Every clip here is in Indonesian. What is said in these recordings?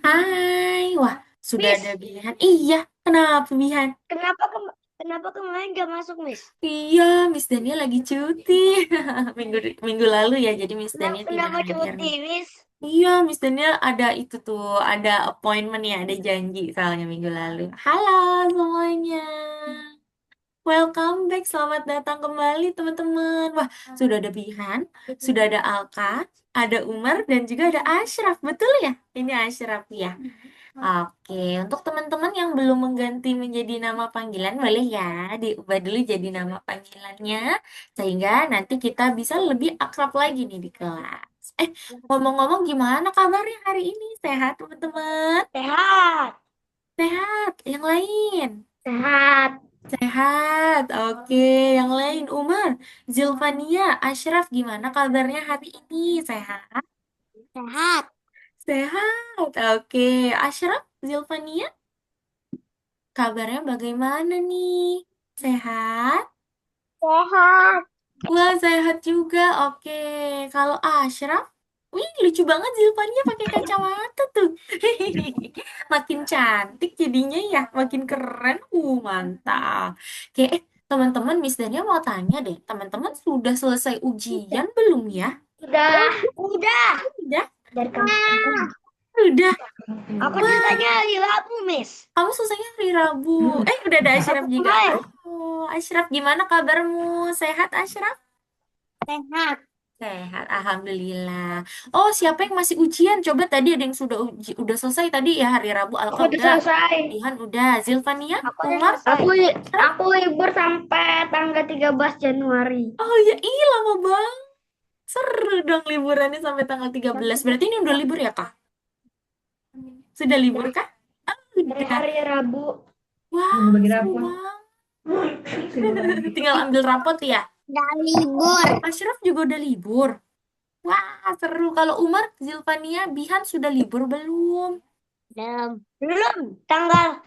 Hai, wah sudah ada Miss, Bihan. Iya, kenapa Bihan? kenapa kenapa kemarin gak masuk, Miss? Iya, Miss Dania lagi cuti. Minggu minggu lalu ya, jadi Miss Kenapa Dania tidak kenapa hadir cuti, nih. Miss? Iya, Miss Dania ada itu tuh, ada appointment ya, ada janji soalnya minggu lalu. Halo semuanya. Welcome back, selamat datang kembali teman-teman. Wah, sudah ada Bihan, sudah ada Alka, ada Umar, dan juga ada Ashraf. Betul ya? Ini Ashraf ya. Oke, untuk teman-teman yang belum mengganti menjadi nama panggilan, boleh ya diubah dulu jadi nama panggilannya, sehingga nanti kita bisa lebih akrab lagi nih di kelas. Ngomong-ngomong gimana kabarnya hari ini? Sehat teman-teman? Sehat, Sehat? Yang lain? sehat, Sehat, oke. Yang lain, Umar, Zilvania, Ashraf, gimana kabarnya hari ini? Sehat? sehat, Sehat, oke. Ashraf, Zilvania, kabarnya bagaimana nih? Sehat? sehat. Wah, sehat juga, oke. Kalau Ashraf, wih, lucu banget Zilvania pakai kacamata tuh. Makin cantik jadinya ya, makin keren. Mantap. Oke, teman-teman, Miss Dania mau tanya deh, teman-teman sudah selesai ujian belum ya? Udah. Udah? Dari kampus. Udah. Aku Wah, ceritanya hari Rabu, Miss. kamu selesainya hari Rabu. Udah ada Ashraf Aku juga. kemarin. Ashraf, gimana kabarmu? Sehat, Ashraf? Sehat. Sehat, Alhamdulillah. Oh, siapa yang masih ujian? Coba tadi ada yang sudah udah selesai tadi ya hari Rabu. Alka Aku udah udah, selesai. Ihan udah, Zilvania, Aku udah Umar. selesai. Aku libur sampai tanggal 13 Januari. Oh iya, ih lama banget. Seru dong liburannya sampai tanggal 13. Berarti ini udah libur ya, Kak? Sudah libur kah? Ah, Dari udah. hari Rabu. Wah, seru banget. Tinggal ambil rapot ya. Udah libur. Ashraf juga udah libur. Wah, seru. Kalau Umar, Zilvania, Bihan sudah libur belum? Belum. Belum. Tanggal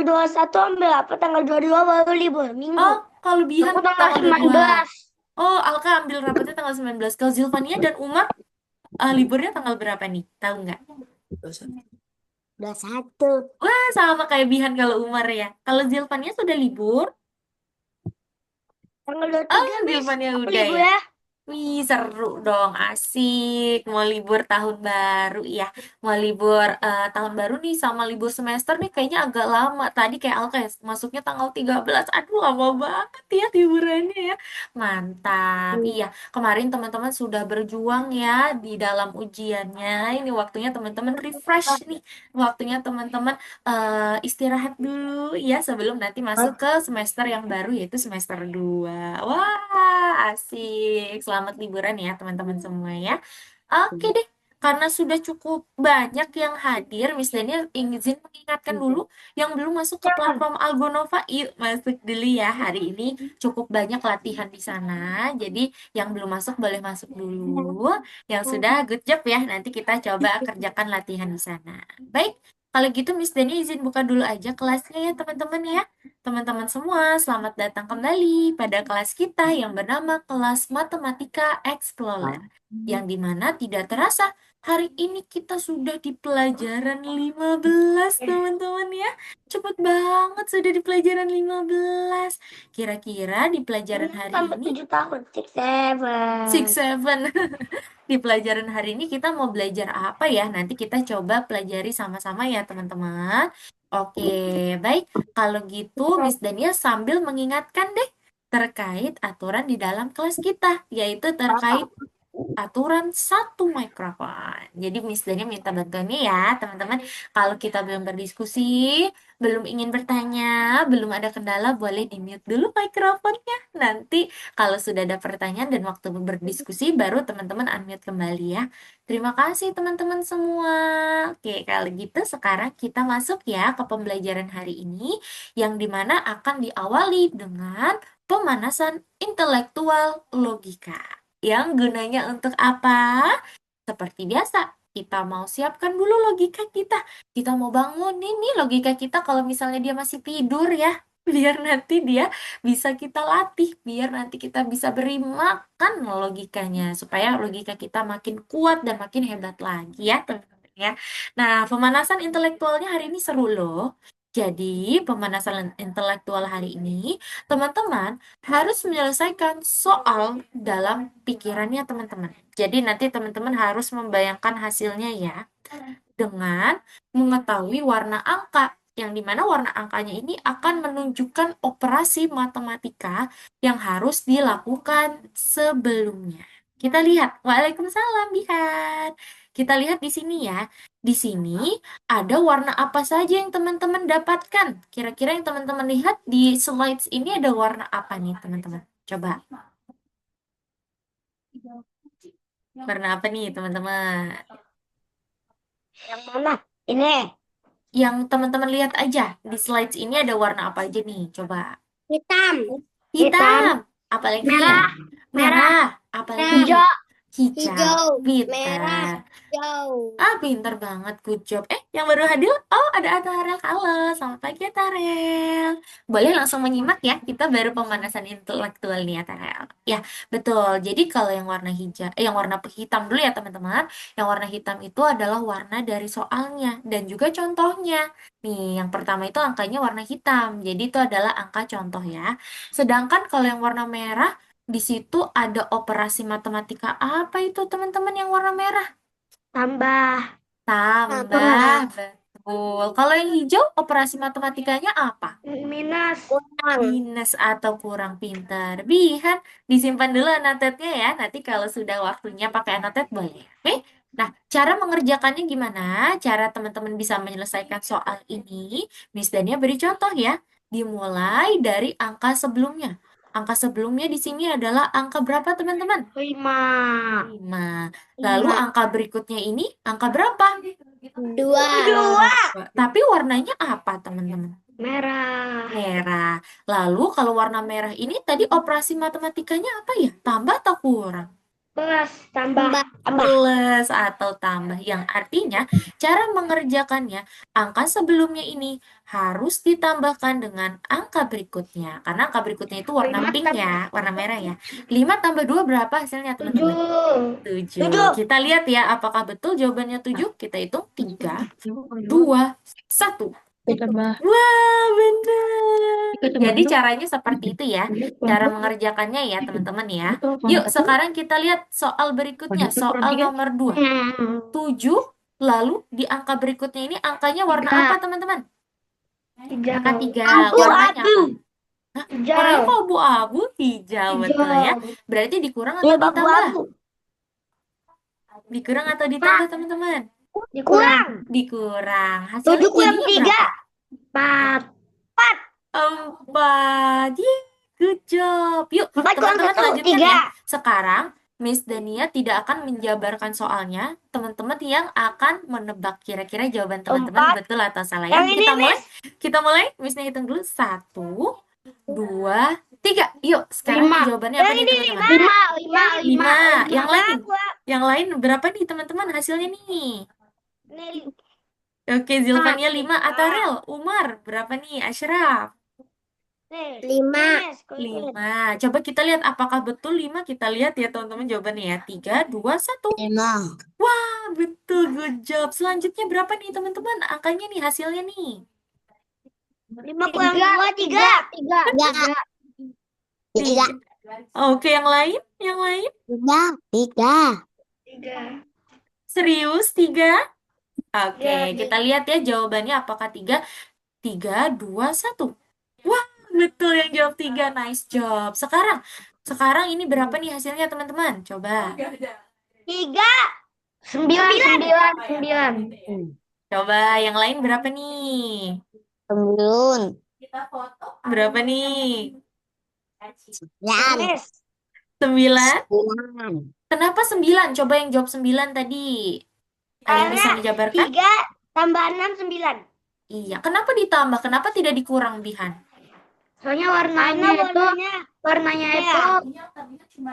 21 ambil apa? Tanggal 22 baru libur. Oh, Minggu. kalau Bihan Aku tanggal tanggal 22. 19. Oh, Alka ambil rapatnya tanggal 19. Kalau Zilvania dan Umar liburnya tanggal berapa nih? Tahu nggak? 21. Wah, sama kayak Bihan kalau Umar ya. Kalau Zilvania sudah libur. Tanggal dua puluh Oh, tiga Miss. Zilvania Aku udah libur ya. ya. Wih, seru dong, asik. Mau libur tahun baru ya. Mau libur tahun baru nih sama libur semester nih kayaknya agak lama. Tadi kayak Alka ya, masuknya tanggal 13. Aduh, lama banget ya liburannya ya. Mantap. Iya, kemarin teman-teman sudah berjuang ya di dalam ujiannya. Ini waktunya teman-teman refresh nih. Waktunya teman-teman istirahat dulu ya sebelum nanti masuk ke semester yang baru yaitu semester 2. Wah, asik. Selamat liburan ya teman-teman semua ya. Oke deh. Karena sudah cukup banyak yang hadir, Miss Daniel izin mengingatkan dulu yang belum masuk ke platform Algonova, yuk masuk dulu ya. Hari ini cukup banyak latihan di sana. Jadi yang belum masuk boleh masuk dulu. Yang sudah good job ya. Nanti kita coba kerjakan latihan di sana. Baik, kalau gitu Miss Dani izin buka dulu aja kelasnya ya teman-teman ya. Teman-teman semua, selamat datang kembali pada kelas kita yang bernama kelas Matematika Explorer. Yang dimana tidak terasa hari ini kita sudah di pelajaran 15 teman-teman ya. Cepet banget sudah di pelajaran 15. Kira-kira di pelajaran hari Sampai ini 7 tahun. Six, seven. Six Seven. Di pelajaran hari ini kita mau belajar apa ya? Nanti kita coba pelajari sama-sama ya, teman-teman. Oke, baik. Kalau gitu, Miss Dania sambil mengingatkan deh terkait aturan di dalam kelas kita, yaitu terkait aturan satu mikrofon. Jadi Miss Dani minta bantuannya ya, teman-teman. Kalau kita belum berdiskusi, belum ingin bertanya, belum ada kendala, boleh di-mute dulu mikrofonnya. Nanti kalau sudah ada pertanyaan dan waktu berdiskusi, baru teman-teman unmute kembali ya. Terima kasih teman-teman semua. Oke, kalau gitu sekarang kita masuk ya ke pembelajaran hari ini, yang dimana akan diawali dengan pemanasan intelektual logika. Yang gunanya untuk apa? Seperti biasa, kita mau siapkan dulu logika kita. Kita mau bangunin nih logika kita kalau misalnya dia masih tidur ya. Biar nanti dia bisa kita latih, biar nanti kita bisa beri makan logikanya. Supaya logika kita makin kuat dan makin hebat lagi ya, teman-teman. ya. Nah, pemanasan intelektualnya hari ini seru loh. Jadi, pemanasan intelektual hari ini, teman-teman harus menyelesaikan soal dalam pikirannya teman-teman. Jadi, nanti teman-teman harus membayangkan hasilnya ya, dengan mengetahui warna angka, yang dimana warna angkanya ini akan menunjukkan operasi matematika yang harus dilakukan sebelumnya. Kita lihat, Waalaikumsalam, lihat. Kita lihat di sini ya. Di sini ada warna apa saja yang teman-teman dapatkan? Kira-kira yang teman-teman lihat di slides ini ada warna apa nih, teman-teman? Coba. Warna apa nih, teman-teman? Yang mana? Ini. Yang teman-teman lihat aja. Di slides ini ada warna apa aja nih? Coba. Hitam. Hitam. Hitam. Apalagi? Merah. Merah. Merah. Apalagi? Hijau. Hijau. Hijau. Merah. Pintar. Hijau. Ah, pintar banget. Good job. Yang baru hadir? Oh, ada Atarel. Halo, selamat pagi Atarel. Boleh langsung menyimak ya. Kita baru pemanasan intelektual nih Atarel. Ya, betul. Jadi kalau yang warna hijau, yang warna hitam dulu ya teman-teman. Yang warna hitam itu adalah warna dari soalnya dan juga contohnya. Nih, yang pertama itu angkanya warna hitam. Jadi itu adalah angka contoh ya. Sedangkan kalau yang warna merah, di situ ada operasi matematika apa itu teman-teman yang warna merah? Tambah. Tambah, betul. Kalau yang hijau, operasi matematikanya apa? Minus. Kurang. Minus atau kurang pintar. Bihan, disimpan dulu anotetnya ya. Nanti kalau sudah waktunya pakai anotet boleh. Oke? Nah, cara mengerjakannya gimana? Cara teman-teman bisa menyelesaikan soal ini, Miss Dania beri contoh ya. Dimulai dari angka sebelumnya. Angka sebelumnya di sini adalah angka berapa teman-teman? 5. 5. Lalu angka berikutnya ini angka berapa? 2. Tapi warnanya apa, teman-teman? Merah. Merah. Lalu kalau warna merah ini tadi operasi matematikanya apa ya? Tambah atau kurang? Plus. Tambah. Plus atau tambah. Yang artinya cara mengerjakannya, angka sebelumnya ini harus ditambahkan dengan angka berikutnya. Karena angka berikutnya itu warna pink ya, warna merah ya. 5 tambah 2 berapa hasilnya, teman-teman? 7. 7. Kita lihat ya, apakah betul jawabannya 7? Kita hitung 3, 2, 1. Wah, benar. Jadi caranya seperti itu ya. Cara mengerjakannya ya, teman-teman ya. Yuk, sekarang kita lihat soal berikutnya. Soal nomor 2. 7, lalu di angka berikutnya ini angkanya warna apa, teman-teman? Angka 3. Warnanya apa? Hah? Warnanya kok abu-abu? Hijau, betul ya. Berarti dikurang atau ditambah? Dikurang atau ditambah, teman-teman? Dikurang. Dikurang. Hasilnya 7 kurang jadinya 3. berapa? 4. 4. Yeay, good job. Yuk, 4 kurang teman-teman 1. lanjutkan 3. ya. Sekarang, Miss Dania tidak akan menjabarkan soalnya. Teman-teman yang akan menebak kira-kira jawaban teman-teman 4. betul atau salah ya. Yang ini, Kita mulai. Miss. Kita mulai. Missnya hitung dulu. 1, 2, 3. Yuk, sekarang 5. jawabannya apa nih, teman-teman? 5. 5. Yang lain? Yang lain berapa nih, teman-teman? Hasilnya nih. Nih. Oke, Zilvania 5. Atarel, Umar, berapa nih? Ashraf? 5. 5. Coba kita lihat apakah betul 5. Kita lihat ya teman-teman jawabannya ya. 3, 2, 1. 5. Wah, betul. Good job. Selanjutnya berapa nih teman-teman? Angkanya nih, hasilnya nih. 5 kurang 2. 3. 3. 3. Oke, yang lain? Yang lain? 3. Serius? 3? Oke, Iya. kita lihat ya jawabannya apakah 3. 3, 2, 1. Wah, betul yang jawab 3. Nice job. Sekarang ini berapa nih hasilnya teman-teman? Coba. 3. 9. Coba yang lain berapa nih? 9. Berapa nih? 9. 9? Kenapa 9? Coba yang jawab 9 tadi. Ada yang bisa dijabarkan? 3 tambah 6 9. Iya, kenapa ditambah? Kenapa tidak dikurang, Bihan? Soalnya warnanya itu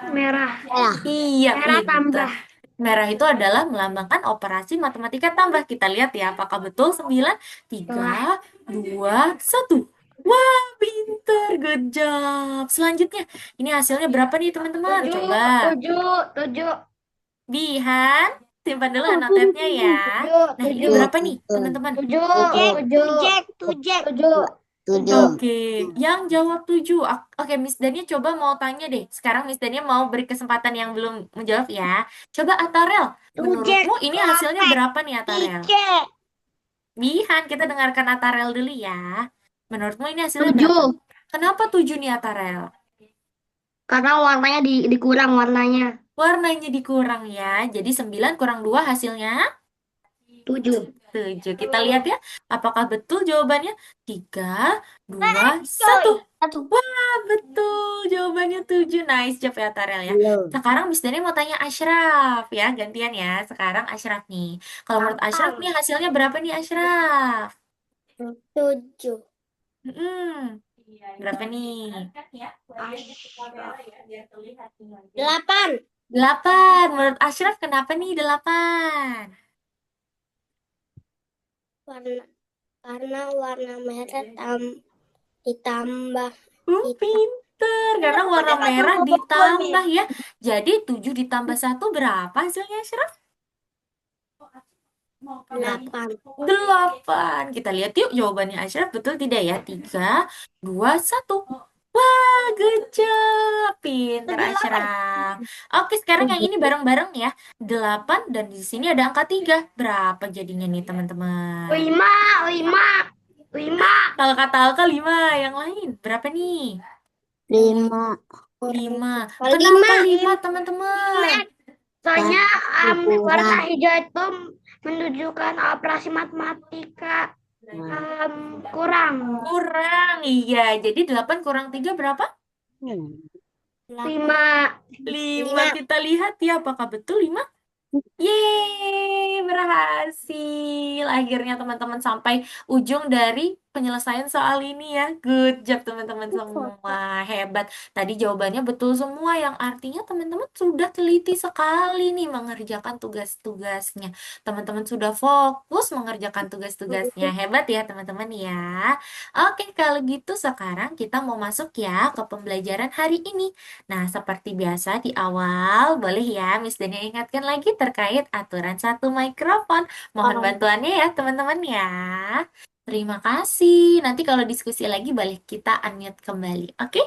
merah. Iya, Merah pintar. tambah. Merah itu adalah melambangkan operasi matematika tambah. Kita lihat ya, apakah betul 9? 3, 2, 1. Wah, pintar. Good job. Selanjutnya, ini hasilnya berapa nih teman-teman? Coba. 7. Bihan, Simpan dulu anotetnya ya. Tujuh, Nah, ini tujuh, berapa nih, teman-teman? tujuh, Tujuh. tujuh, tujek, tujek. Tujuh. Tujuh. Oke, yang jawab 7. Oke, Miss Dania coba mau tanya deh. Sekarang Miss Dania mau beri kesempatan yang belum menjawab ya. Coba Atarel, Tujek, menurutmu ini hasilnya kelapek, berapa nih Atarel? ice. Bihan, kita dengarkan Atarel dulu ya. Menurutmu ini hasilnya berapa? Tujuh. Kenapa 7 nih Atarel? Karena warnanya dikurang warnanya. Warnanya dikurang ya. Jadi 9 kurang 2 hasilnya Tujuh. 7. Kita lihat ya, apakah betul jawabannya? 3, 2, Coy. 1. Satu. Wah, betul. Jawabannya 7. Nice job ya, Tarel ya. Belum. Sekarang Miss Dani mau tanya Ashraf ya. Gantian ya. Sekarang Ashraf nih. Kalau menurut Ashraf nih Gampang. hasilnya berapa nih Ashraf? Tujuh. Mm-mm. Berapa nih? Delapan. 8. Menurut Ashraf kenapa nih 8? Warna, karena warna merah ditambah hitam. Pinter. Karena warna merah ditambah ya. Jadi 7 ditambah 1 berapa hasilnya Ashraf? Delapan. 8. Kita lihat yuk jawabannya Ashraf betul tidak ya? 3, 2, 1. Wah, good job. Pinter Ashraf. Oke, sekarang yang ini bareng-bareng ya. 8 dan di sini ada angka 3. Berapa jadinya nih teman-teman? Lima, lima, lima. Kalau kata Alka 5, yang lain berapa nih? Lima. 5. Lima, Kenapa 5 lima. teman-teman? Soalnya warna Kurang. hijau itu menunjukkan operasi matematika kurang. Kurang, iya. Jadi 8 kurang 3 berapa? Lima. 5. Kita lihat ya apakah betul 5? Yeay, berhasil. Akhirnya teman-teman sampai ujung dari penyelesaian soal ini ya. Good job teman-teman semua. Hebat. Tadi jawabannya betul semua yang artinya teman-teman sudah teliti sekali nih mengerjakan tugas-tugasnya. Teman-teman sudah fokus mengerjakan tugas-tugasnya. Hebat ya teman-teman ya. Oke, kalau gitu sekarang kita mau masuk ya ke pembelajaran hari ini. Nah, seperti biasa di awal, boleh ya Miss Dania ingatkan lagi terkait aturan satu mikrofon. Mohon bantuannya ya teman-teman ya. Terima kasih. Nanti kalau diskusi lagi boleh kita unmute kembali. Oke?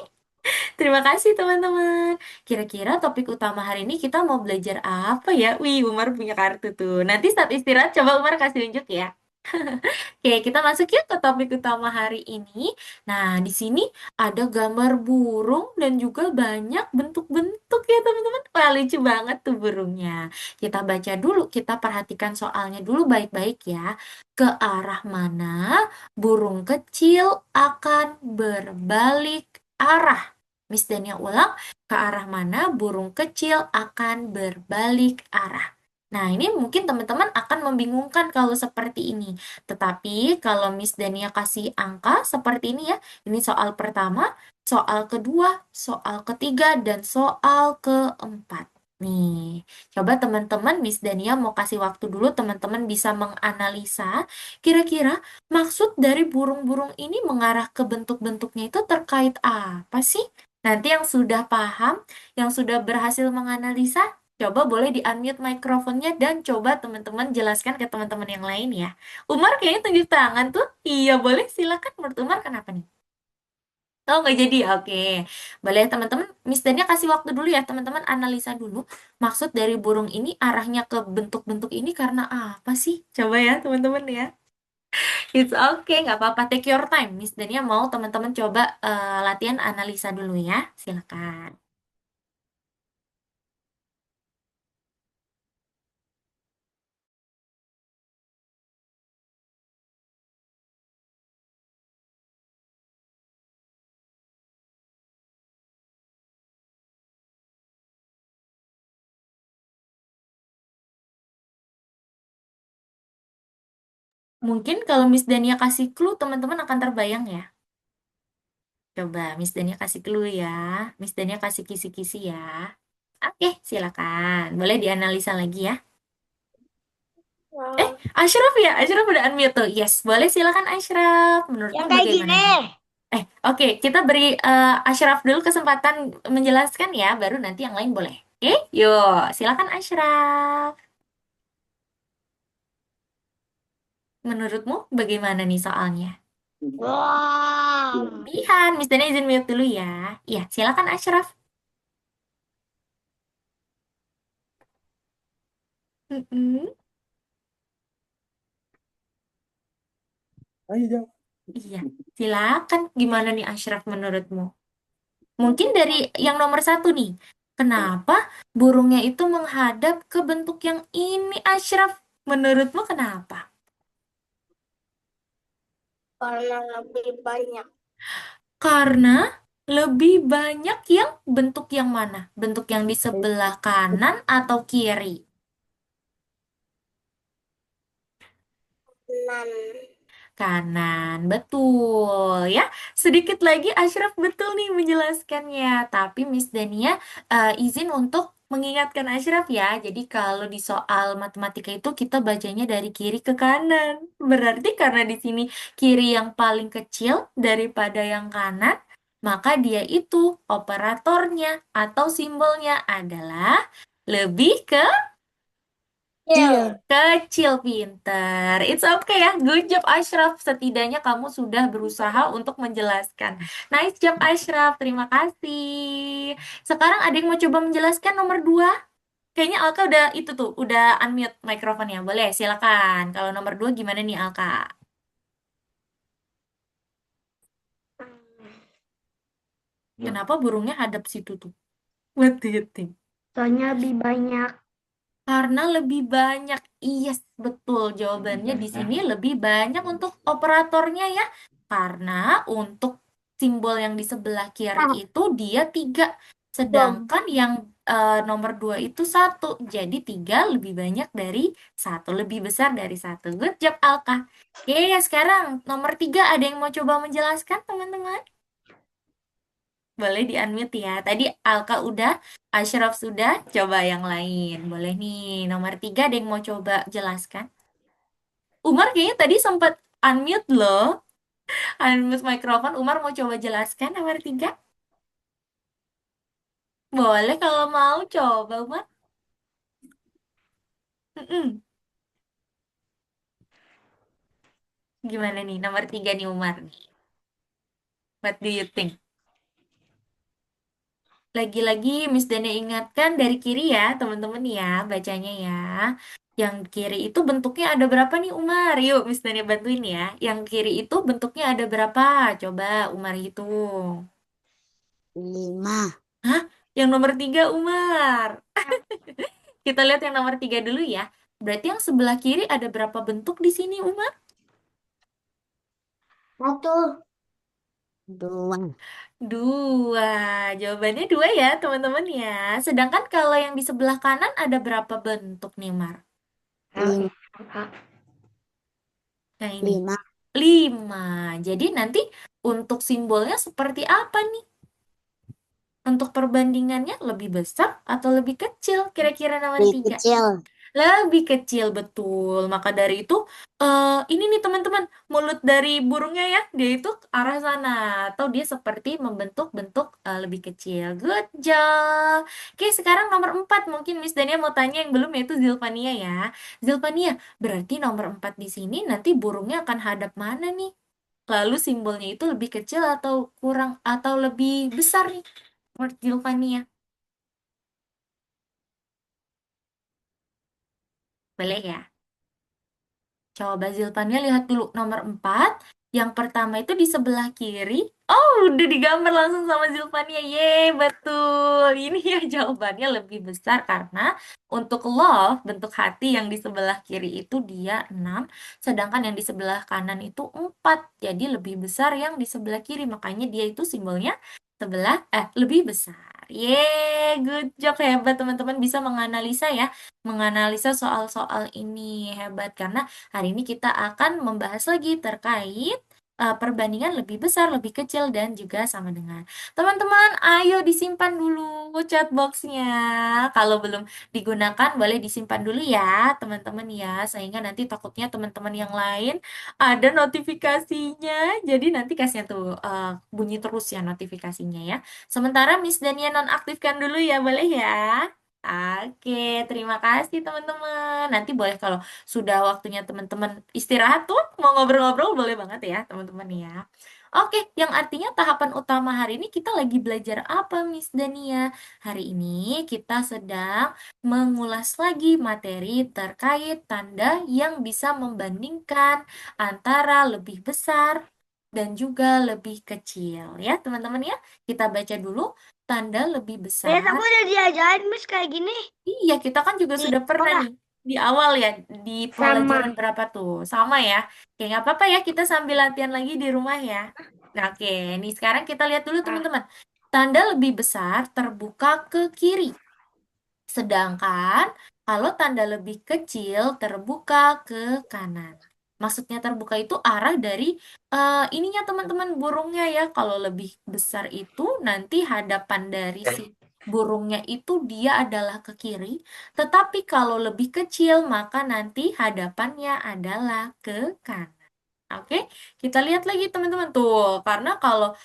Terima kasih teman-teman. Kira-kira topik utama hari ini kita mau belajar apa ya? Wih, Umar punya kartu tuh. Nanti saat istirahat coba Umar kasih unjuk ya. Oke, kita masuk yuk ke topik utama hari ini. Nah, di sini ada gambar burung dan juga banyak bentuk-bentuk ya, teman-teman. Wah, lucu banget tuh burungnya. Kita baca dulu, kita perhatikan soalnya dulu baik-baik ya. Ke arah mana burung kecil akan berbalik arah? Miss Dania ulang, ke arah mana burung kecil akan berbalik arah? Nah, ini mungkin teman-teman akan membingungkan kalau seperti ini. Tetapi kalau Miss Dania kasih angka seperti ini ya, ini soal pertama, soal kedua, soal ketiga, dan soal keempat. Nih, coba teman-teman Miss Dania mau kasih waktu dulu teman-teman bisa menganalisa kira-kira maksud dari burung-burung ini mengarah ke bentuk-bentuknya itu terkait apa sih? Nanti yang sudah paham, yang sudah berhasil menganalisa, coba boleh di-unmute mikrofonnya dan coba teman-teman jelaskan ke teman-teman yang lain ya. Umar kayaknya tunjuk tangan tuh. Iya, boleh. Silakan. Menurut Umar kenapa nih? Oh, nggak jadi. Oke. Boleh teman-teman. Miss Dania kasih waktu dulu ya. Teman-teman analisa dulu. Maksud dari burung ini arahnya ke bentuk-bentuk ini karena apa sih? Coba ya teman-teman ya. It's okay. Nggak apa-apa. Take your time. Miss Dania mau teman-teman coba latihan analisa dulu ya. Silakan. Mungkin kalau Miss Dania kasih clue, teman-teman akan terbayang ya. Coba Miss Dania kasih clue ya. Miss Dania kasih kisi-kisi ya. Oke, silakan. Boleh dianalisa lagi ya. Ashraf ya? Ashraf udah unmute tuh. Yes, boleh silakan Ashraf. Menurutmu Yang kayak bagaimana gini. nih? Oke, kita beri Ashraf dulu kesempatan menjelaskan ya, baru nanti yang lain boleh. Oke, yuk, silakan Ashraf. Menurutmu bagaimana nih soalnya? Wow. Lihat, Miss Dani izin mute dulu ya. Iya, silakan Ashraf. Mm-mm. Ayo jawab. Iya, silakan. Gimana nih Ashraf menurutmu? Mungkin dari yang nomor satu nih. Kenapa burungnya itu menghadap ke bentuk yang ini, Ashraf? Menurutmu kenapa? Karena lebih banyak. Karena lebih banyak yang bentuk yang mana? Bentuk yang di sebelah kanan atau kiri? Nan. Kanan, betul ya. Sedikit lagi Ashraf betul nih menjelaskannya. Tapi Miss Dania izin untuk mengingatkan Ashraf ya. Jadi kalau di soal matematika itu kita bacanya dari kiri ke kanan. Berarti karena di sini kiri yang paling kecil daripada yang kanan, maka dia itu operatornya atau simbolnya adalah lebih ke Kecil. kecil, pinter. It's okay ya. Good job, Ashraf. Setidaknya kamu sudah berusaha untuk menjelaskan. Nice job, Ashraf. Terima kasih. Sekarang ada yang mau coba menjelaskan nomor 2? Kayaknya Alka udah itu tuh, udah unmute mikrofonnya. Boleh, silakan. Kalau nomor 2 gimana nih, Alka? Kenapa burungnya hadap situ tuh? What do you think? Soalnya lebih banyak. Karena lebih banyak. Yes, betul. Jawabannya di sini lebih banyak untuk operatornya ya. Karena untuk simbol yang di sebelah kiri Ah, itu dia 3. belum. Sedangkan yang nomor 2 itu 1. Jadi 3 lebih banyak dari 1. Lebih besar dari 1. Good job, Alka. Oke, ya sekarang nomor 3 ada yang mau coba menjelaskan, teman-teman? Boleh di-unmute ya. Tadi Alka udah, Ashraf sudah, coba yang lain. Boleh nih, nomor 3 ada yang mau coba jelaskan? Umar kayaknya tadi sempat unmute loh. Unmute mikrofon. Umar mau coba jelaskan nomor 3? Boleh kalau mau coba, Umar. Mm-mm. Gimana nih, nomor 3 nih Umar nih. What do you think? Lagi-lagi Miss Dana ingatkan dari kiri ya, teman-teman ya, bacanya ya. Yang kiri itu bentuknya ada berapa nih Umar? Yuk Miss Dana bantuin ya. Yang kiri itu bentuknya ada berapa? Coba Umar hitung. 5. Hah? Yang nomor 3 Umar. Kita lihat yang nomor 3 dulu ya. Berarti yang sebelah kiri ada berapa bentuk di sini Umar? 1. 2. 2. Jawabannya 2 ya teman-teman ya. Sedangkan kalau yang di sebelah kanan ada berapa bentuk nih Umar? 5. Yang ini. 5. 5. Jadi nanti untuk simbolnya seperti apa nih? Untuk perbandingannya lebih besar atau lebih kecil? Kira-kira nomor Lebih 3. kecil. Lebih kecil, betul. Maka dari itu, ini nih teman-teman, mulut dari burungnya ya, dia itu ke arah sana. Atau dia seperti membentuk bentuk lebih kecil. Good job. Oke, sekarang nomor 4. Mungkin Miss Dania mau tanya yang belum, yaitu Zilvania ya. Zilvania, berarti nomor 4 di sini nanti burungnya akan hadap mana nih? Lalu simbolnya itu lebih kecil atau kurang atau lebih besar nih, menurut Zilvania? Boleh ya? Coba Zilpannya lihat dulu nomor 4. Yang pertama itu di sebelah kiri. Oh, udah digambar langsung sama Zilpania. Yeay, betul. Ini ya jawabannya lebih besar karena untuk love, bentuk hati yang di sebelah kiri itu dia 6. Sedangkan yang di sebelah kanan itu 4. Jadi lebih besar yang di sebelah kiri. Makanya dia itu simbolnya lebih besar. Yeay, good job. Hebat teman-teman bisa menganalisa ya. Menganalisa soal-soal ini. Hebat karena hari ini kita akan membahas lagi terkait perbandingan lebih besar, lebih kecil, dan juga sama dengan. Teman-teman, ayo disimpan dulu chatboxnya. Kalau belum digunakan, boleh disimpan dulu ya, teman-teman ya. Sehingga nanti takutnya teman-teman yang lain ada notifikasinya. Jadi nanti kasihnya tuh bunyi terus ya notifikasinya ya. Sementara Miss Dania nonaktifkan dulu ya, boleh ya? Oke, terima kasih teman-teman. Nanti boleh kalau sudah waktunya teman-teman istirahat tuh mau ngobrol-ngobrol boleh banget ya teman-teman ya. Oke, yang artinya tahapan utama hari ini kita lagi belajar apa Miss Dania? Hari ini kita sedang mengulas lagi materi terkait tanda yang bisa membandingkan antara lebih besar dan juga lebih kecil ya teman-teman ya. Kita baca dulu tanda lebih Biasa besar. aku udah diajarin Miss kayak gini Iya, kita kan juga di sudah pernah sekolah. nih di awal ya di Sama. pelajaran berapa tuh? Sama ya. Oke, nggak apa-apa ya kita sambil latihan lagi di rumah ya. Nah, oke, nih sekarang kita lihat dulu Ah, teman-teman. Tanda lebih besar terbuka ke kiri. Sedangkan kalau tanda lebih kecil terbuka ke kanan. Maksudnya terbuka itu arah dari ininya teman-teman burungnya ya. Kalau lebih besar itu nanti hadapan dari si burungnya itu dia adalah ke kiri. Tetapi kalau lebih kecil maka nanti hadapannya adalah ke kanan. Oke, kita lihat lagi teman-teman tuh. Karena kalau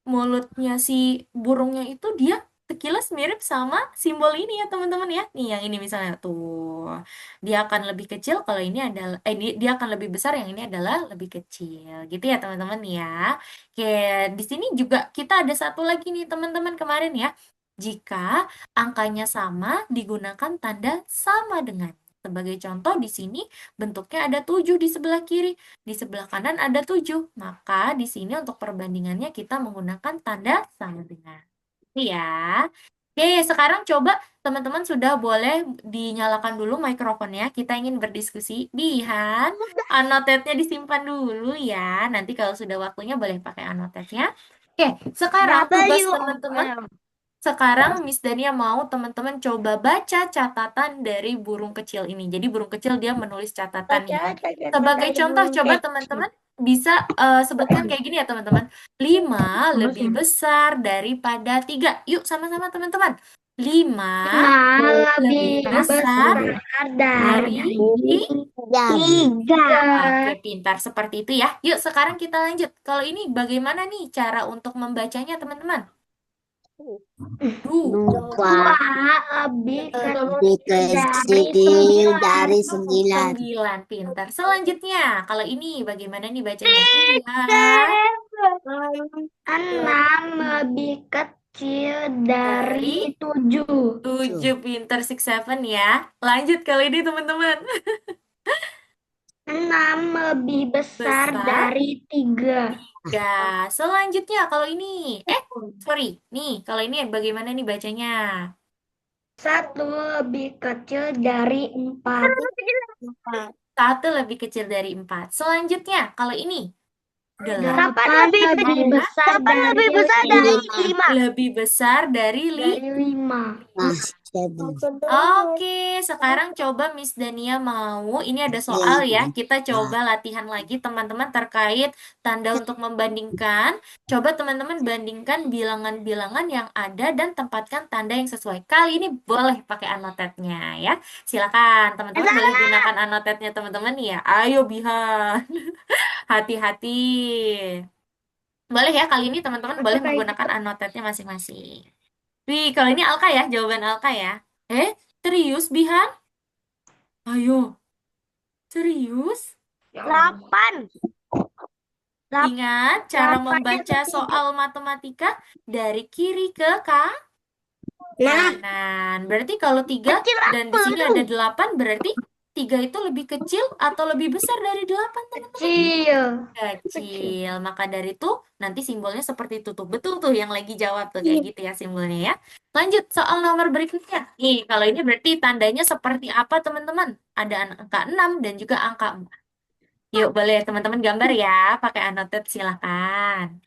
mulutnya si burungnya itu dia sekilas mirip sama simbol ini ya teman-teman ya. Nih yang ini misalnya tuh. Dia akan lebih kecil kalau ini adalah dia akan lebih besar yang ini adalah lebih kecil. Gitu ya teman-teman ya. Oke, di sini juga kita ada satu lagi nih teman-teman kemarin ya. Jika angkanya sama digunakan tanda sama dengan. Sebagai contoh di sini bentuknya ada 7 di sebelah kiri, di sebelah kanan ada 7. Maka di sini untuk perbandingannya kita menggunakan tanda sama dengan. Ya. Oke, sekarang coba teman-teman sudah boleh dinyalakan dulu mikrofonnya. Kita ingin berdiskusi. Bihan, anotetnya disimpan dulu ya. Nanti kalau sudah waktunya boleh pakai anotetnya. Oke, sekarang tugas W teman-teman. O L. Sekarang Miss Dania mau teman-teman coba baca catatan dari burung kecil ini. Jadi burung kecil dia menulis catatan Baca nih. catatan Sebagai dari contoh, burung coba kecil. teman-teman bisa sebutkan kayak gini ya teman-teman. 5 lebih besar daripada 3. Yuk sama-sama teman-teman. 5 Lima lebih lebih besar besar dari dari... tiga. Oke, pintar seperti itu ya. Yuk sekarang kita lanjut. Kalau ini bagaimana nih cara untuk membacanya teman-teman? Dua lebih Lebih kecil dari kecil sembilan. dari 9. 9 pintar. Selanjutnya, kalau ini bagaimana nih bacanya? Iya, 6 lebih kecil dari dari 7. 7 pintar 6 7 ya. Lanjut kalau ini teman-teman. 6 lebih besar Besar dari 3. 3. Selanjutnya kalau ini, sorry. Nih, kalau ini bagaimana nih bacanya? 1 lebih kecil dari 4. 1 lebih kecil dari 4. Selanjutnya, kalau ini 8 8 lebih besar dari Lima. 5. lebih besar dari Dari 5. Nah, 5. jadi Oke, sekarang coba Miss Dania mau, ini ada soal ya, kita coba nah, latihan lagi teman-teman terkait tanda untuk membandingkan. Coba teman-teman bandingkan bilangan-bilangan yang ada dan tempatkan tanda yang sesuai. Kali ini boleh pakai anotetnya ya. Silakan teman-teman boleh gunakan anotetnya teman-teman ya. Ayo Bihan, hati-hati. Boleh ya, kali ini teman-teman boleh menggunakan anotetnya masing-masing. Wih, kalau ini Alka ya, jawaban Alka ya. Serius, Bihan? Ayo, serius? 8. Ingat cara membaca soal matematika dari kiri ke kanan. Berarti kalau 3 Kecil dan di apa sini lu? ada 8, berarti 3 itu lebih kecil atau lebih besar dari 8, teman-teman? Kecil. Kecil. Maka dari itu nanti simbolnya seperti itu tuh. Betul tuh yang lagi jawab tuh kayak gitu ya simbolnya ya. Lanjut soal nomor berikutnya. Nih, kalau ini berarti tandanya seperti apa teman-teman? Ada angka 6 dan juga angka 4. Yuk, boleh teman-teman gambar ya, pakai anotet silakan.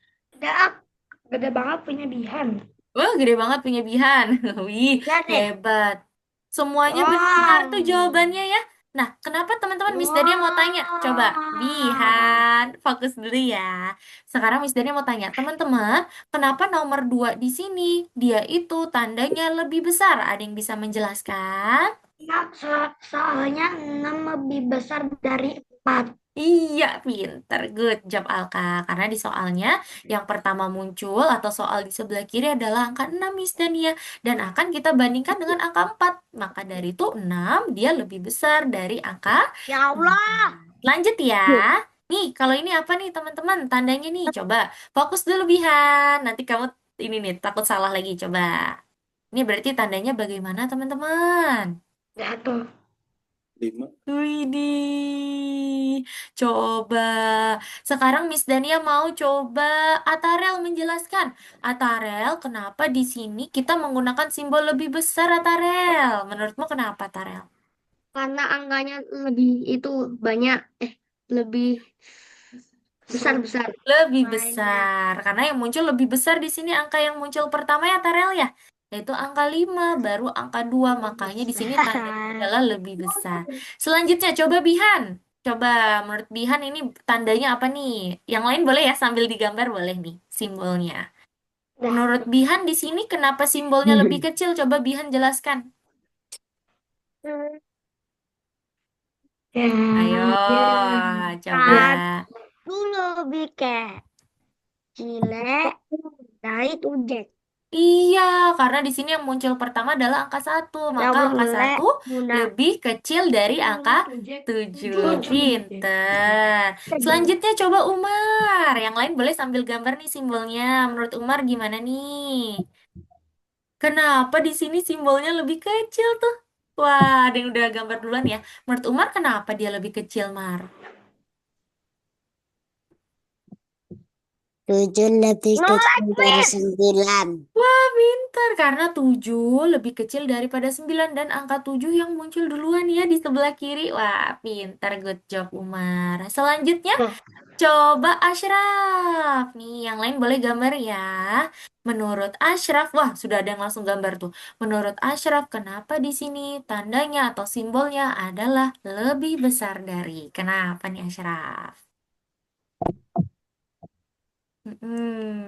Gede banget punya Bihan. Wah, gede banget punya Bihan. Wih, Lihat deh. hebat. Semuanya benar Wow. tuh jawabannya ya. Nah, kenapa teman-teman Miss Dania mau tanya? Coba, Wow. Bihan, fokus dulu ya. Sekarang Miss Dania mau tanya, teman-teman, kenapa nomor 2 di sini? Dia itu tandanya lebih besar. Ada yang bisa menjelaskan? Ya, soalnya 6 lebih besar dari 4. Iya, pinter. Good job, Alka. Karena di soalnya yang pertama muncul atau soal di sebelah kiri adalah angka 6, Miss Dania. Dan akan kita bandingkan dengan angka 4. Maka dari itu 6 dia lebih besar dari angka Ya 4. Allah. Lanjut ya. Nih, kalau ini apa nih teman-teman? Tandanya nih, coba fokus dulu Bihan. Nanti kamu ini nih takut salah lagi. Coba. Ini berarti tandanya bagaimana teman-teman? Jatuh. 5. Widih, coba. Sekarang Miss Dania mau coba Atarel menjelaskan. Atarel, kenapa di sini kita menggunakan simbol lebih besar Atarel? Menurutmu kenapa Atarel? Karena angkanya lebih itu banyak. Lebih besar-besar. Lebih Lainnya. besar. Karena yang muncul lebih besar di sini angka yang muncul pertama ya Atarel ya. Yaitu angka 5, baru angka 2. Makanya di sini tandanya adalah lebih besar. Selanjutnya coba Bihan. Coba menurut Bihan ini tandanya apa nih? Yang lain boleh ya sambil digambar boleh nih simbolnya. Dah. Menurut Bihan di sini kenapa simbolnya lebih kecil? Coba Bihan jelaskan. Ayo, coba. Satu lebih kayak cilek dari ujek. Iya, karena di sini yang muncul pertama adalah angka 1. Yang Maka angka melek 1 guna. lebih kecil dari angka 7. Pinter. Selanjutnya coba Umar. Yang lain boleh sambil gambar nih simbolnya. Menurut Umar gimana nih? Kenapa di sini simbolnya lebih kecil tuh? Wah, ada yang udah gambar duluan ya. Menurut Umar kenapa dia lebih kecil, Mar? 7 lebih Melek, kecil dari Miss. 9. Wah, pintar. Karena 7 lebih kecil daripada 9 dan angka 7 yang muncul duluan ya di sebelah kiri. Wah, pintar. Good job, Umar. Selanjutnya, coba Ashraf. Nih, yang lain boleh gambar ya. Menurut Ashraf, wah, sudah ada yang langsung gambar tuh. Menurut Ashraf, kenapa di sini tandanya atau simbolnya adalah lebih besar dari? Kenapa nih Ashraf?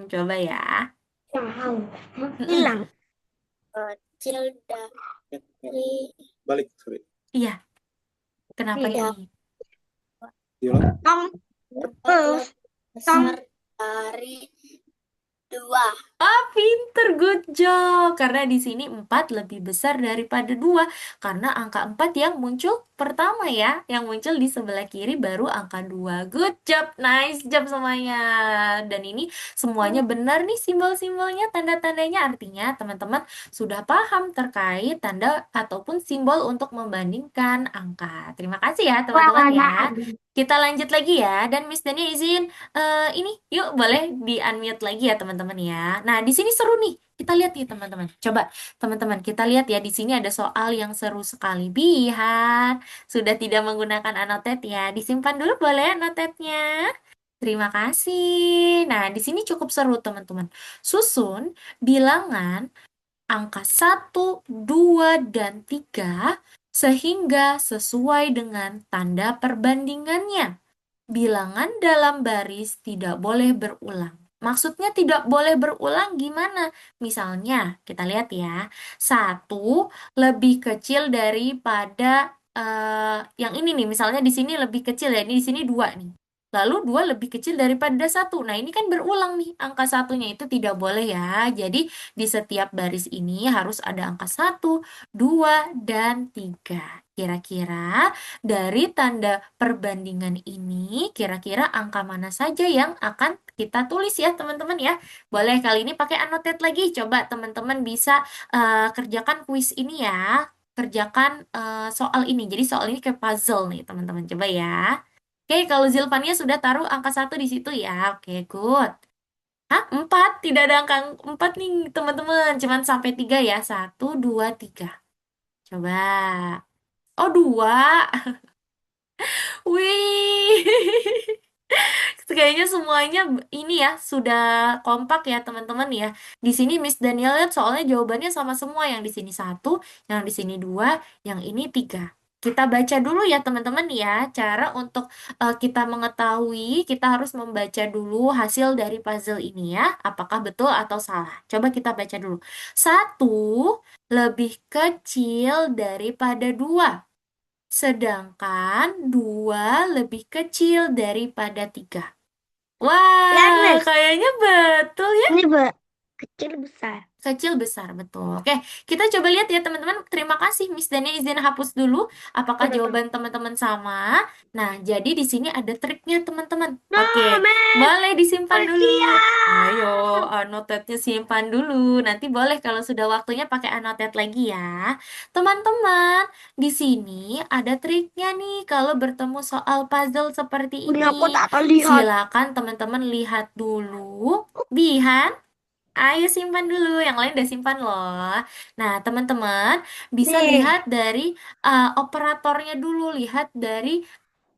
Coba ya. Tahu. Mm-mm. Hilang. Kecil dari Balik, sorry. Iya, kenapa Iya. nih? Diulang. Tong. Terus. Tong. besar dari 2. Ah, pinter, good job. Karena di sini 4 lebih besar daripada 2. Karena angka 4 yang muncul pertama ya. Yang muncul di sebelah kiri baru angka 2. Good job, nice job semuanya. Dan ini semuanya benar nih simbol-simbolnya, tanda-tandanya. Artinya teman-teman sudah paham terkait tanda ataupun simbol untuk membandingkan angka. Terima kasih ya teman-teman ya. Warna ada. Kita lanjut lagi ya. Dan Miss Dania izin ini yuk boleh di unmute lagi ya teman-teman ya. Nah, di sini seru nih. Kita lihat nih teman-teman. Coba teman-teman kita lihat ya di sini ada soal yang seru sekali. Bihan sudah tidak menggunakan anotet ya. Disimpan dulu boleh anotetnya. Terima kasih. Nah, di sini cukup seru teman-teman. Susun bilangan angka 1, 2, dan 3 sehingga sesuai dengan tanda perbandingannya. Bilangan dalam baris tidak boleh berulang. Maksudnya tidak boleh berulang gimana? Misalnya, kita lihat ya, 1 lebih kecil daripada yang ini nih. Misalnya di sini lebih kecil ya, ini di sini 2 nih. Lalu 2 lebih kecil daripada 1. Nah, ini kan berulang nih. Angka satunya itu tidak boleh ya. Jadi, di setiap baris ini harus ada angka 1, 2, dan 3. Kira-kira dari tanda perbandingan ini, kira-kira angka mana saja yang akan kita tulis ya, teman-teman ya. Boleh kali ini pakai annotate lagi. Coba teman-teman bisa kerjakan kuis ini ya. Kerjakan soal ini. Jadi soal ini kayak puzzle nih, teman-teman. Coba ya. Oke, kalau Zilvania sudah taruh angka 1 di situ ya. Oke, good. Hah? 4? Tidak ada angka 4 nih, teman-teman. Cuman sampai 3 ya. 1, 2, 3. Coba. Oh, 2. Wih. Kayaknya semuanya ini ya sudah kompak ya teman-teman ya. Di sini Miss Daniel lihat soalnya jawabannya sama semua. Yang di sini 1, yang di sini 2, yang ini 3. Kita baca dulu ya teman-teman ya. Cara untuk kita mengetahui, kita harus membaca dulu hasil dari puzzle ini ya. Apakah betul atau salah. Coba kita baca dulu. 1 lebih kecil daripada 2. sedangkan 2 lebih kecil daripada 3. Lihat, Wah, Miss. kayaknya betul ya. Ini kecil besar. Kecil besar, betul. Oke, kita coba lihat ya teman-teman. Terima kasih, Miss Dania izin hapus dulu. Apakah jawaban teman-teman sama? Nah, jadi di sini ada triknya teman-teman. No, Oke, Miss. boleh disimpan dulu. Ayo, Siap. anotetnya simpan dulu. Nanti boleh kalau sudah waktunya pakai anotet lagi ya. Teman-teman, di sini ada triknya nih kalau bertemu soal puzzle seperti Punya aku ini. tak akan lihat. Silakan teman-teman lihat dulu. Bihan, ayo simpan dulu, yang lain udah simpan loh. Nah, teman-teman bisa Nih. lihat dari operatornya dulu, lihat dari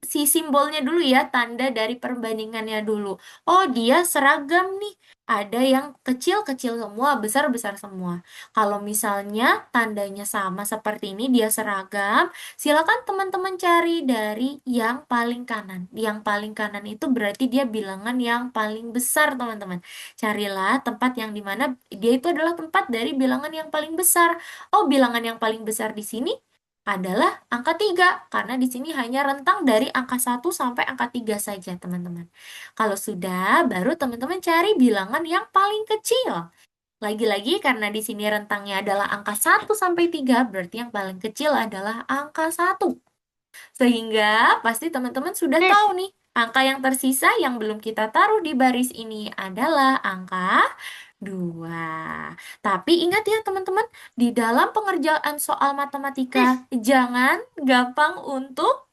si simbolnya dulu ya, tanda dari perbandingannya dulu. Oh, dia seragam nih. Ada yang kecil-kecil semua, besar-besar semua. Kalau misalnya tandanya sama seperti ini, dia seragam, silakan teman-teman cari dari yang paling kanan. Yang paling kanan itu berarti dia bilangan yang paling besar, teman-teman. Carilah tempat yang dimana dia itu adalah tempat dari bilangan yang paling besar. Oh, bilangan yang paling besar di sini adalah angka 3 karena di sini hanya rentang dari angka 1 sampai angka 3 saja, teman-teman. Kalau sudah, baru teman-teman cari bilangan yang paling kecil. Lagi-lagi karena di sini rentangnya adalah angka 1 sampai 3, berarti yang paling kecil adalah angka 1. Sehingga pasti teman-teman sudah Miss. tahu nih, angka yang tersisa yang belum kita taruh di baris ini adalah angka 2. Tapi ingat ya teman-teman, di dalam pengerjaan soal Miss. matematika, jangan gampang untuk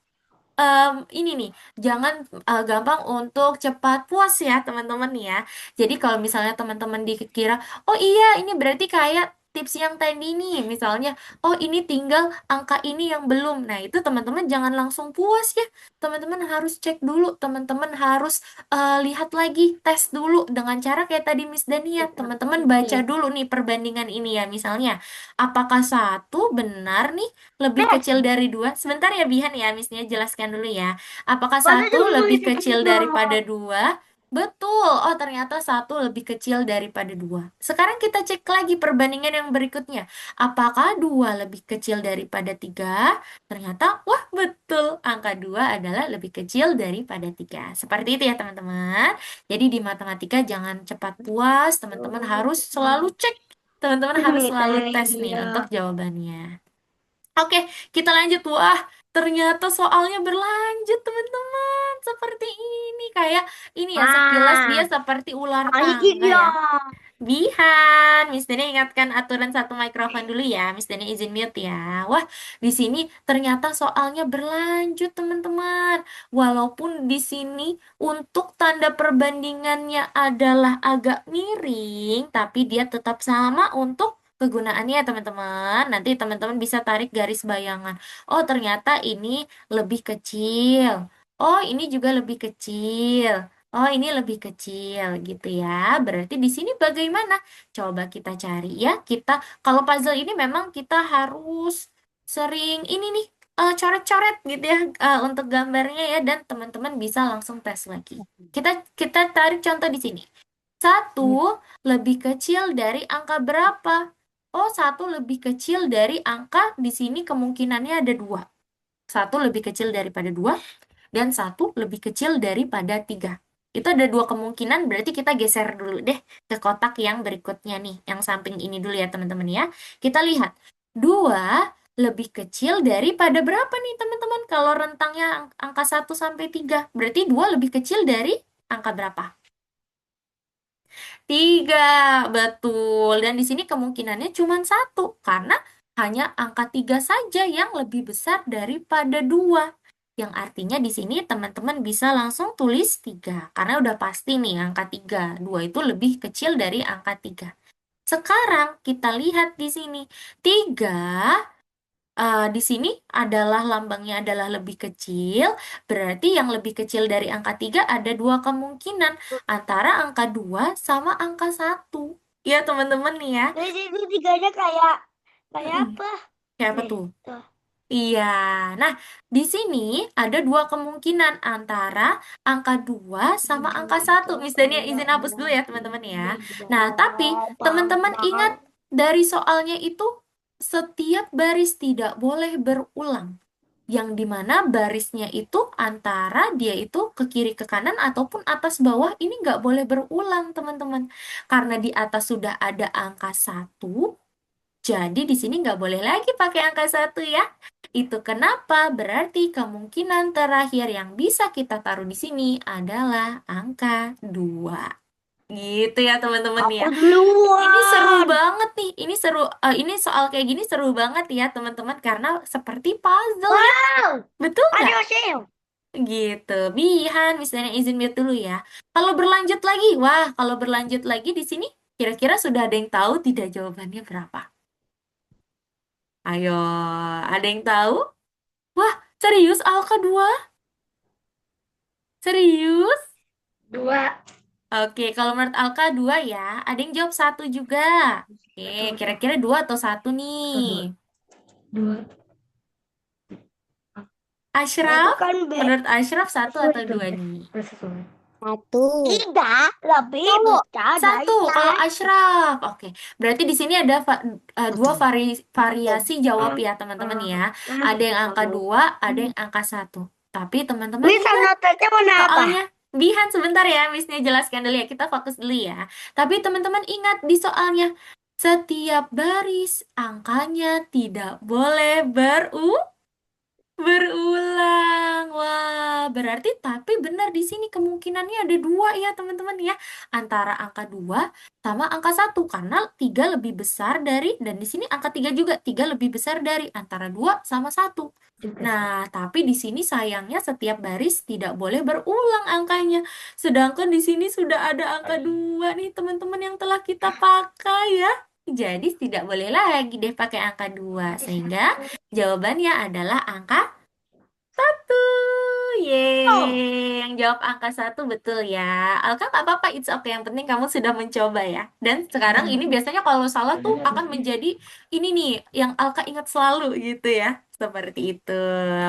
ini nih, jangan gampang untuk cepat puas ya teman-teman ya. Jadi kalau misalnya teman-teman dikira, oh iya ini berarti kayak tips yang tadi nih, misalnya, oh ini tinggal angka ini yang belum. Nah itu teman-teman jangan langsung puas ya. Teman-teman harus cek dulu, teman-teman harus lihat lagi, tes dulu dengan cara kayak tadi Miss Dania. Teman-teman baca dulu nih perbandingan ini ya, misalnya, apakah satu benar nih lebih Miss. kecil dari 2? Sebentar ya Bihan ya, Missnya jelaskan dulu ya. Apakah Masa satu cuma lebih begitu kecil daripada doang? 2? Betul. Oh, ternyata satu lebih kecil daripada 2. Sekarang kita cek lagi perbandingan yang berikutnya. Apakah 2 lebih kecil daripada 3? Ternyata, wah betul. Angka 2 adalah lebih kecil daripada 3. Seperti itu ya teman-teman. Jadi di matematika jangan cepat puas. Teman-teman harus selalu cek. Teman-teman harus Nih, selalu tanya tes nih dia. untuk jawabannya. Oke, kita lanjut. Wah, ternyata soalnya berlanjut, teman-teman. Seperti ini. Kayak ini ya, sekilas dia Ah, seperti ular ini tangga dia. ya. Bihan, Miss Dani ingatkan aturan satu mikrofon dulu ya. Miss Dani izin mute ya. Wah, di sini ternyata soalnya berlanjut, teman-teman. Walaupun di sini untuk tanda perbandingannya adalah agak miring, tapi dia tetap sama untuk kegunaannya, teman-teman. Nanti teman-teman bisa tarik garis bayangan. Oh, ternyata ini lebih kecil. Oh, ini juga lebih kecil. Oh, ini lebih kecil gitu ya. Berarti di sini bagaimana? Coba kita cari ya. Kita kalau puzzle ini memang kita harus sering ini nih coret-coret gitu ya untuk gambarnya ya dan teman-teman bisa langsung tes lagi. Kita kita tarik contoh di sini. Satu lebih kecil dari angka berapa? Oh, satu lebih kecil dari angka di sini kemungkinannya ada 2. Satu lebih kecil daripada 2 dan satu lebih kecil daripada 3. Itu ada 2 kemungkinan, berarti kita geser dulu deh ke kotak yang berikutnya nih, yang samping ini dulu ya teman-teman ya. Kita lihat, 2 lebih kecil daripada berapa nih teman-teman? Kalau rentangnya angka 1 sampai 3, berarti 2 lebih kecil dari angka berapa? 3, betul. Dan di sini kemungkinannya cuma 1, karena hanya angka 3 saja yang lebih besar daripada 2. Yang artinya di sini teman-teman bisa langsung tulis 3, karena udah pasti nih angka 3. 2 itu lebih kecil dari angka 3. Sekarang kita lihat di sini. 3 di sini adalah lambangnya adalah lebih kecil, berarti yang lebih kecil dari angka 3 ada 2 kemungkinan, antara angka 2 sama angka 1. Ya teman-teman nih ya. Jadi itu tiganya kayak Mm-mm. apa? Kayak apa Nih, tuh? tuh. Iya, nah di sini ada 2 kemungkinan antara angka 2 sama angka 1. Miss Dania izin hapus dulu ya teman-teman ya. Nah, tapi teman-teman ingat dari soalnya itu setiap baris tidak boleh berulang. yang dimana barisnya itu antara dia itu ke kiri ke kanan ataupun atas bawah ini nggak boleh berulang teman-teman. Karena di atas sudah ada angka 1, jadi di sini nggak boleh lagi pakai angka 1 ya. Itu kenapa? Berarti kemungkinan terakhir yang bisa kita taruh di sini adalah angka 2. Gitu ya teman-teman Aku ya. Ini seru duluan. banget nih. Ini soal kayak gini seru banget ya teman-teman karena seperti puzzle ya. Wow. Betul nggak? Aduh, Sil. Gitu. Bihan, misalnya izin mute dulu ya. Kalau berlanjut lagi di sini kira-kira sudah ada yang tahu tidak jawabannya berapa? Ayo, ada yang tahu? Wah, serius Alka 2? Serius? 2. Oke, kalau menurut Alka 2 ya. Ada yang jawab 1 juga. Oke, kira-kira 2 atau 1 nih? 2. Itu Ashraf? kan B. Menurut Ashraf 1 atau 2 nih? 1. 3 lebih Satu. besar dari 1 kalau 1. Ashraf. Oke, berarti di sini ada dua variasi jawab ya teman-teman ya. Ada yang angka 2, ada yang angka 1. Tapi teman-teman Wih, ingat notatnya warna apa? soalnya. Bihan sebentar ya, Missnya jelaskan dulu ya. Kita fokus dulu ya. Tapi teman-teman ingat di soalnya. Setiap baris angkanya tidak boleh berulang. Wah, berarti tapi benar di sini kemungkinannya ada 2 ya teman-teman ya. Antara angka 2 sama angka 1. Karena 3 lebih besar dari, dan di sini angka 3 juga. 3 lebih besar dari antara 2 sama 1. Nah, tapi di sini sayangnya setiap baris tidak boleh berulang angkanya. Sedangkan di sini sudah ada angka 2 nih teman-teman yang telah kita pakai ya. Jadi tidak boleh lagi deh pakai angka 2. Sehingga jawabannya adalah angka 1. Yeay, yang jawab angka 1 betul ya. Alka nggak apa-apa, it's okay. Yang penting kamu sudah mencoba ya. Dan sekarang ini biasanya kalau salah tuh akan menjadi ini nih, yang Alka ingat selalu gitu ya. Seperti itu.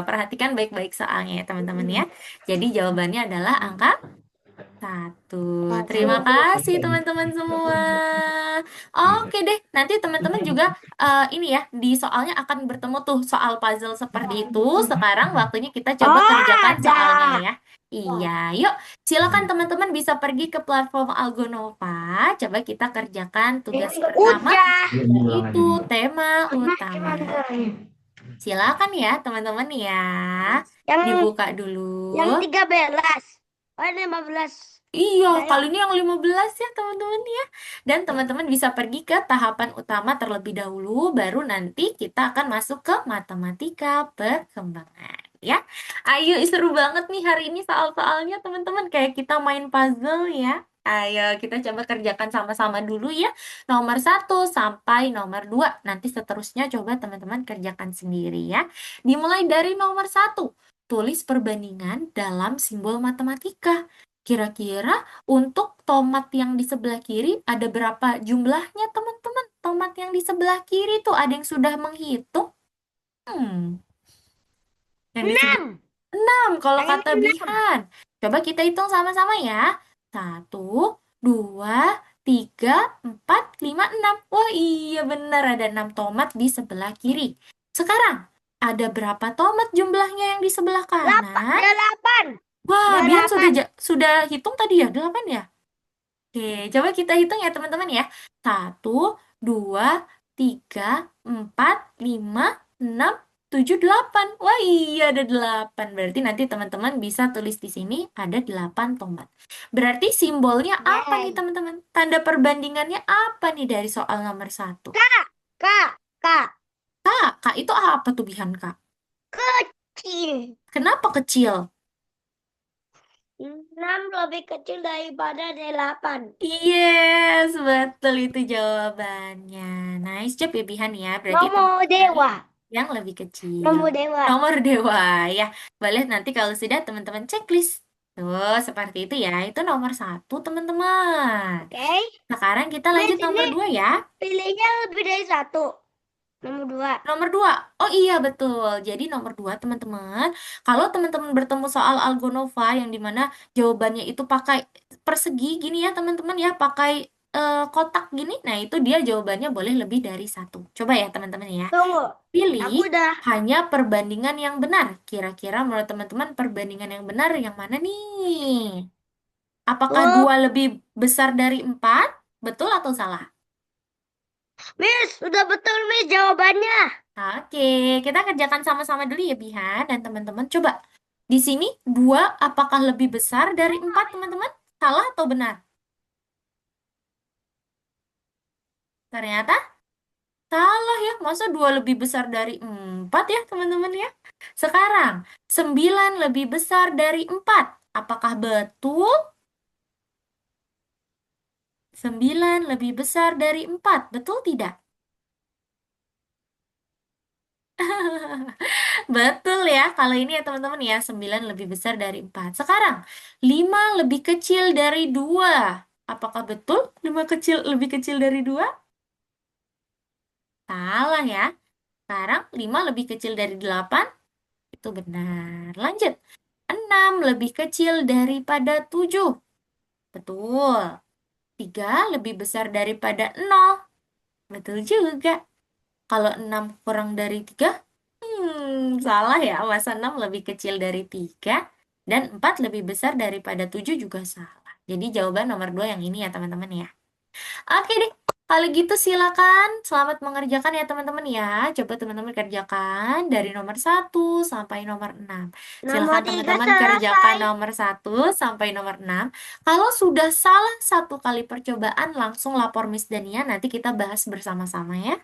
Perhatikan baik-baik soalnya ya teman-teman ya. Jadi jawabannya adalah angka 1. Terima kasih teman-teman semua. Oke deh, nanti teman-teman juga ini ya, di soalnya akan bertemu tuh soal puzzle seperti itu. Sekarang waktunya kita coba Oh, kerjakan ada. soalnya ya. Iya, yuk silakan teman-teman bisa pergi ke platform Algonova. Coba kita kerjakan tugas pertama, Udah. itu tema utama. Silakan ya teman-teman ya. Yang Dibuka dulu. 13. Oh, 15. Iya, Ayo. kali ini yang 15 ya teman-teman ya. Dan teman-teman bisa pergi ke tahapan utama terlebih dahulu, baru nanti kita akan masuk ke matematika perkembangan ya. Ayo, seru banget nih hari ini soal-soalnya teman-teman. Kayak kita main puzzle ya. Ayo, kita coba kerjakan sama-sama dulu ya. Nomor 1 sampai nomor 2. Nanti seterusnya coba teman-teman kerjakan sendiri ya. Dimulai dari nomor 1. Tulis perbandingan dalam simbol matematika. Kira-kira untuk tomat yang di sebelah kiri ada berapa jumlahnya, teman-teman? Tomat yang di sebelah kiri tuh ada yang sudah menghitung? Hmm, yang di sebelah 6. 6 kalau Yang kata ini 6. Bihan. Coba kita hitung sama-sama ya. 1, 2, 3, 4, 5, 6. Wah iya benar ada 6 tomat di sebelah kiri. Sekarang, ada berapa tomat jumlahnya yang di sebelah kanan? 8. Wah, Ada Bian 8. sudah hitung tadi ya, 8 ya? Oke, coba kita hitung ya teman-teman ya. 1, 2, 3, 4, 5, 6, 7, 8. Wah iya ada 8. Berarti nanti teman-teman bisa tulis di sini ada 8 tomat. Berarti simbolnya apa nih Yeay. teman-teman? Tanda perbandingannya apa nih dari soal nomor 1? Kak. Kak, itu apa tuh Bihan Kak? Kecil. Kenapa kecil? 6 lebih kecil daripada 8. Yes, betul itu jawabannya. Nice job ya Bihan ya. Berarti Nomor teman-teman dewa. yang lebih kecil. Nomor dewa. Nomor dewa ya. Boleh nanti kalau sudah teman-teman checklist. Tuh, seperti itu ya. Itu nomor 1 teman-teman. Oke. Sekarang kita Miss, lanjut nomor ini 2 ya. pilihnya lebih dari 1. Nomor 2. Nomor 2. Oh iya betul. Jadi nomor 2 teman-teman. Kalau teman-teman bertemu soal Algonova yang dimana jawabannya itu pakai persegi gini ya teman-teman ya. Pakai kotak gini, nah itu dia jawabannya boleh lebih dari satu. Coba ya teman-teman ya. Tunggu. Pilih Aku udah. hanya perbandingan yang benar. Kira-kira menurut teman-teman perbandingan yang benar yang mana nih? Apakah Oh, 2 lebih besar dari 4? Betul atau salah? Miss, udah betul Miss jawabannya. Oke, kita kerjakan sama-sama dulu ya Bihan dan teman-teman. Coba di sini 2 apakah lebih besar dari 4 teman-teman? Salah atau benar? Ternyata salah ya. Masa 2 lebih besar dari 4 ya teman-teman ya? Sekarang 9 lebih besar dari 4. Apakah betul? 9 lebih besar dari 4. Betul tidak? Betul ya, kalau ini ya teman-teman ya, 9 lebih besar dari 4. Sekarang, 5 lebih kecil dari 2. Apakah betul 5 lebih kecil dari 2? Salah ya. Sekarang, 5 lebih kecil dari 8. Itu benar. Lanjut. 6 lebih kecil daripada 7. Betul. 3 lebih besar daripada 0. Betul juga. Kalau 6 kurang dari 3, salah ya. Masa 6 lebih kecil dari 3 dan 4 lebih besar daripada 7 juga salah. Jadi jawaban nomor 2 yang ini ya teman-teman ya. Oke deh. Kalau gitu silakan selamat mengerjakan ya teman-teman ya. Coba teman-teman kerjakan dari nomor 1 sampai nomor 6. Nomor Silakan 3 teman-teman kerjakan selesai. nomor 1 sampai nomor 6. Kalau sudah salah satu kali percobaan langsung lapor Miss Dania. Nanti kita bahas bersama-sama ya.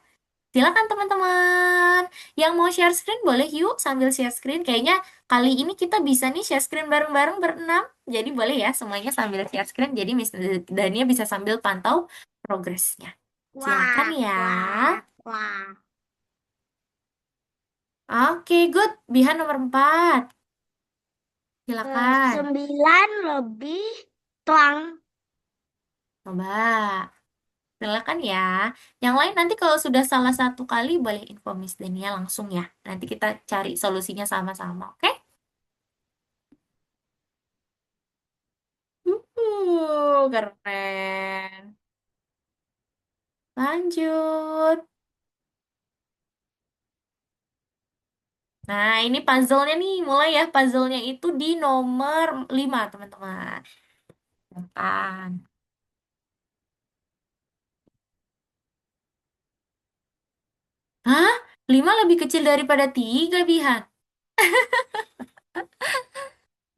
Silakan teman-teman. Yang mau share screen boleh yuk sambil share screen. Kayaknya kali ini kita bisa nih share screen bareng-bareng berenam. Jadi boleh ya semuanya sambil share screen. Jadi Miss Dania bisa sambil pantau progresnya. Silakan Wah, ya. wah, wah. Oke, good. Bihan nomor 4. Silakan. 9 lebih tuang. Coba. Silakan ya. Yang lain nanti kalau sudah salah satu kali boleh info Miss Dania langsung ya. Nanti kita cari solusinya sama-sama, oke? Keren. Lanjut. Nah, ini puzzle-nya nih. Mulai ya, puzzle-nya itu di nomor 5, teman-teman. Depan. Hah? 5 lebih kecil daripada 3, Bihan.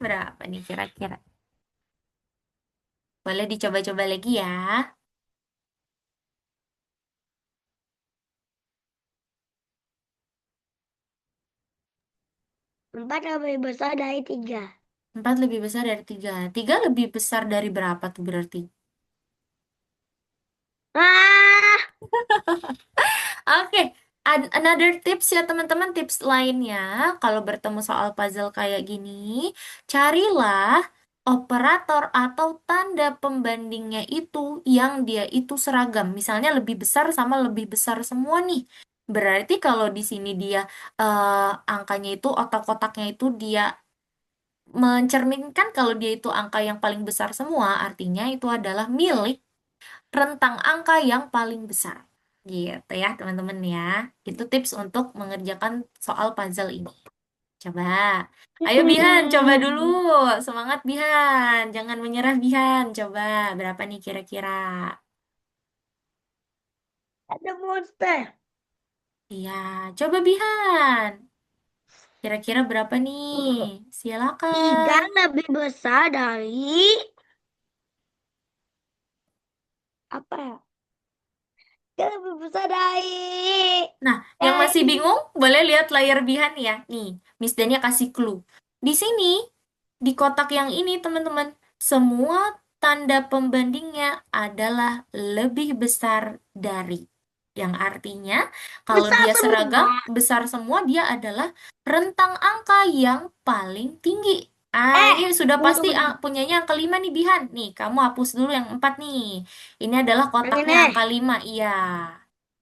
Berapa nih kira-kira? Boleh dicoba-coba lagi ya. 4 lebih besar dari 3. 4 lebih besar dari 3. 3 lebih besar dari berapa tuh berarti? Ah, Oke, another tips ya teman-teman, tips lainnya kalau bertemu soal puzzle kayak gini, carilah operator atau tanda pembandingnya itu yang dia itu seragam. Misalnya lebih besar sama lebih besar semua nih. Berarti kalau di sini dia angkanya itu otak kotaknya itu dia mencerminkan kalau dia itu angka yang paling besar semua, artinya itu adalah milik rentang angka yang paling besar. Gitu ya, teman-teman ya. Itu tips untuk mengerjakan soal puzzle ini. Coba. Ayo Bihan, coba dulu. Semangat Bihan. Jangan menyerah Bihan. Coba, berapa nih kira-kira? ada monster. Iya, coba Bihan. Kira-kira berapa nih? 3 Silakan. lebih besar dari apa ya? 3 lebih besar Nah, yang masih dari bingung, boleh lihat layar Bihan ya. Nih, Miss Dania kasih clue. Di sini, di kotak yang ini, teman-teman, semua tanda pembandingnya adalah lebih besar dari. Yang artinya, kalau besar dia seragam, semua. besar semua, dia adalah rentang angka yang paling tinggi. Ah, Eh, ini sudah tunggu pasti bentar. punyanya angka 5 nih, Bihan. Nih, kamu hapus dulu yang 4 nih. Ini adalah Yang kotaknya ini. angka 5, iya.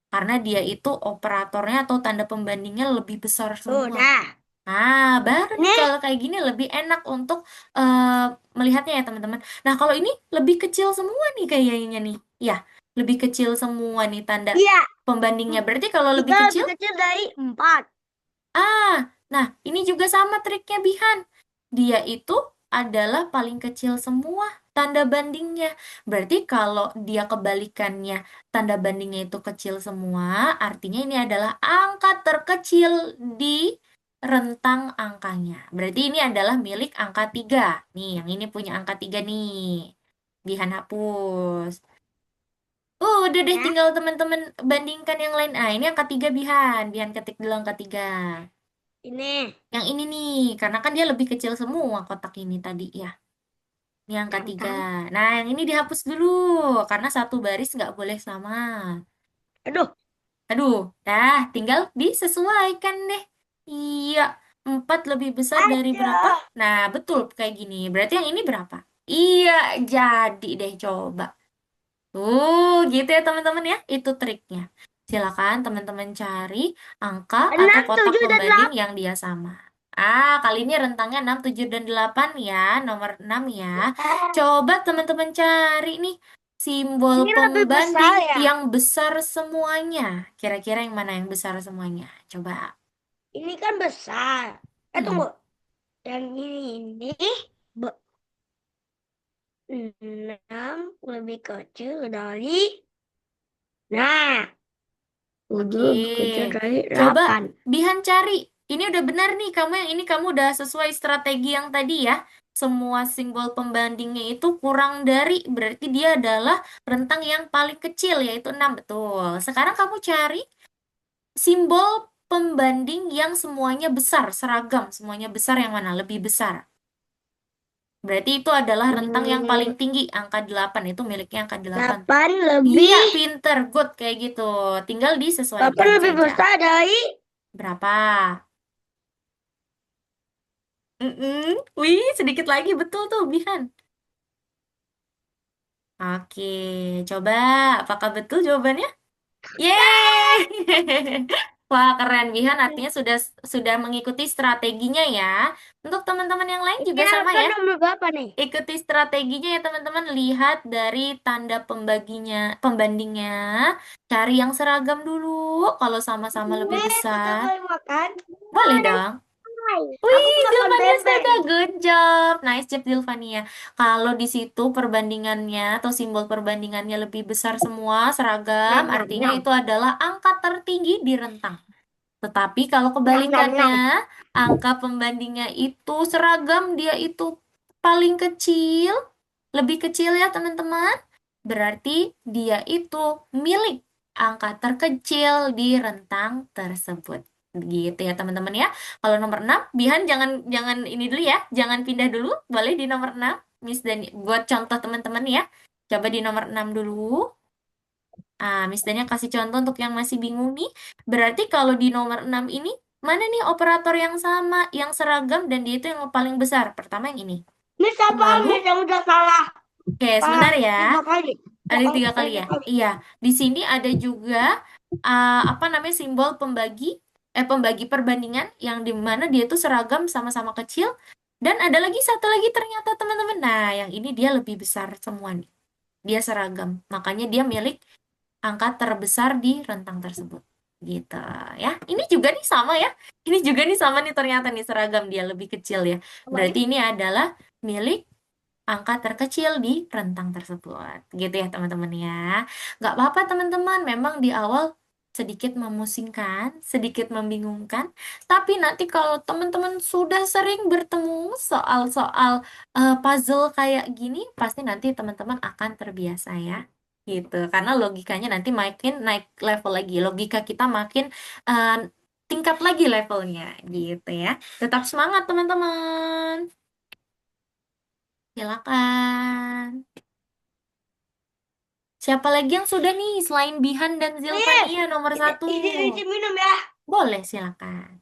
Karena dia itu operatornya atau tanda pembandingnya lebih besar semua. Udah. Nah, baru nih Nih, kalau kayak gini lebih enak untuk melihatnya ya teman-teman. Nah, kalau ini lebih kecil semua nih kayaknya nih. Ya, lebih kecil semua nih tanda Iya, pembandingnya. Berarti kalau lebih 3 kecil, lebih kecil dari 4. ah, nah ini juga sama triknya Bihan. Dia itu adalah paling kecil semua tanda bandingnya. Berarti kalau dia kebalikannya, tanda bandingnya itu kecil semua, artinya ini adalah angka terkecil di rentang angkanya. Berarti ini adalah milik angka 3. Nih, yang ini punya angka 3 nih. Bihan hapus. Udah deh, Ya, tinggal teman-teman bandingkan yang lain. Ah, ini angka 3 Bihan. Bihan ketik dulu angka 3. ini Yang ini nih, karena kan dia lebih kecil semua kotak ini tadi ya. Ini angka 3. gampang. Nah, yang ini dihapus dulu, karena satu baris nggak boleh sama. Aduh, Aduh, dah, tinggal disesuaikan deh. Iya, 4 lebih besar dari berapa? aduh. Nah, betul kayak gini. Berarti yang ini berapa? Iya, jadi deh coba. Gitu ya teman-teman ya. Itu triknya. Silakan teman-teman cari angka atau 6, kotak 7, dan pembanding 8. yang dia sama. Kali ini rentangnya 6, 7, dan 8 ya. Nomor 6 ya. Coba teman-teman cari nih simbol Ini lebih pembanding besar ya. yang besar semuanya. Kira-kira yang mana yang besar semuanya? Coba. Ini kan besar. Tunggu. Mm-mm. Yang ini 6 lebih kecil dari. Nah, 7 Oke. lebih kecil dari Coba 8. Bihan cari. Ini udah benar nih, kamu yang ini kamu udah sesuai strategi yang tadi ya. Semua simbol pembandingnya itu kurang dari, berarti dia adalah rentang yang paling kecil, yaitu 6. Betul. Sekarang kamu cari simbol pembanding yang semuanya besar, seragam. Semuanya besar yang mana? Lebih besar. Berarti itu adalah rentang yang paling tinggi, angka 8. Itu miliknya angka 8. 8 Iya, lebih pinter. Good, kayak gitu. Tinggal 8 disesuaikan lebih saja. besar dari. Berapa? Wih, sedikit lagi. Betul tuh, Bihan. Oke, coba. Apakah betul jawabannya? Yeay! Wah, keren. Bihan artinya sudah mengikuti strateginya ya. Untuk teman-teman yang lain juga Ini sama angka ya. nomor berapa nih? Ikuti strateginya ya teman-teman. Lihat dari tanda pembandingnya. Cari yang seragam dulu. Kalau sama-sama lebih Kita besar. boleh makan. Boleh dong. Hai. Aku Wih, makan Zilvania bebek. sudah good job. Nice job Zilvania. Kalau di situ perbandingannya atau simbol perbandingannya lebih besar semua seragam, Nam, nam, artinya nam. itu adalah angka tertinggi di rentang. Tetapi kalau Nam, nam, kebalikannya, nam. angka pembandingnya itu seragam, dia itu paling kecil, lebih kecil ya teman-teman. Berarti dia itu milik angka terkecil di rentang tersebut. Gitu ya teman-teman ya. Kalau nomor 6, Bihan jangan jangan ini dulu ya, jangan pindah dulu. Boleh di nomor 6, Miss Dani buat contoh teman-teman ya. Coba di nomor 6 dulu. Miss Dania kasih contoh untuk yang masih bingung nih. Berarti kalau di nomor 6 ini, mana nih operator yang sama, yang seragam, dan dia itu yang paling besar? Pertama yang ini. Ini siapa Lalu, Miss yang udah salah? oke, Salah sebentar ya. 3 kali. Ada 3 kali Tiga ya? kali. Iya, di sini ada juga apa namanya simbol pembagi perbandingan yang di mana dia itu seragam sama-sama kecil dan ada lagi satu lagi ternyata teman-teman. Nah, yang ini dia lebih besar semua nih. Dia seragam. Makanya dia milik angka terbesar di rentang tersebut. Gitu ya. Ini juga nih sama ya. Ini juga nih sama nih ternyata nih seragam dia lebih kecil ya. Berarti ini adalah milik angka terkecil di rentang tersebut. Gitu ya teman-teman ya. Nggak apa-apa teman-teman, memang di awal sedikit memusingkan, sedikit membingungkan. Tapi nanti kalau teman-teman sudah sering bertemu soal-soal puzzle kayak gini, pasti nanti teman-teman akan terbiasa ya. Gitu, karena logikanya nanti makin naik level lagi. Logika kita makin eh, tingkat lagi levelnya, gitu ya. Tetap semangat teman-teman. Silakan. Siapa lagi yang sudah nih selain Bihan dan Miss, Zilvania nomor satu? isi minum ya. Boleh, silakan.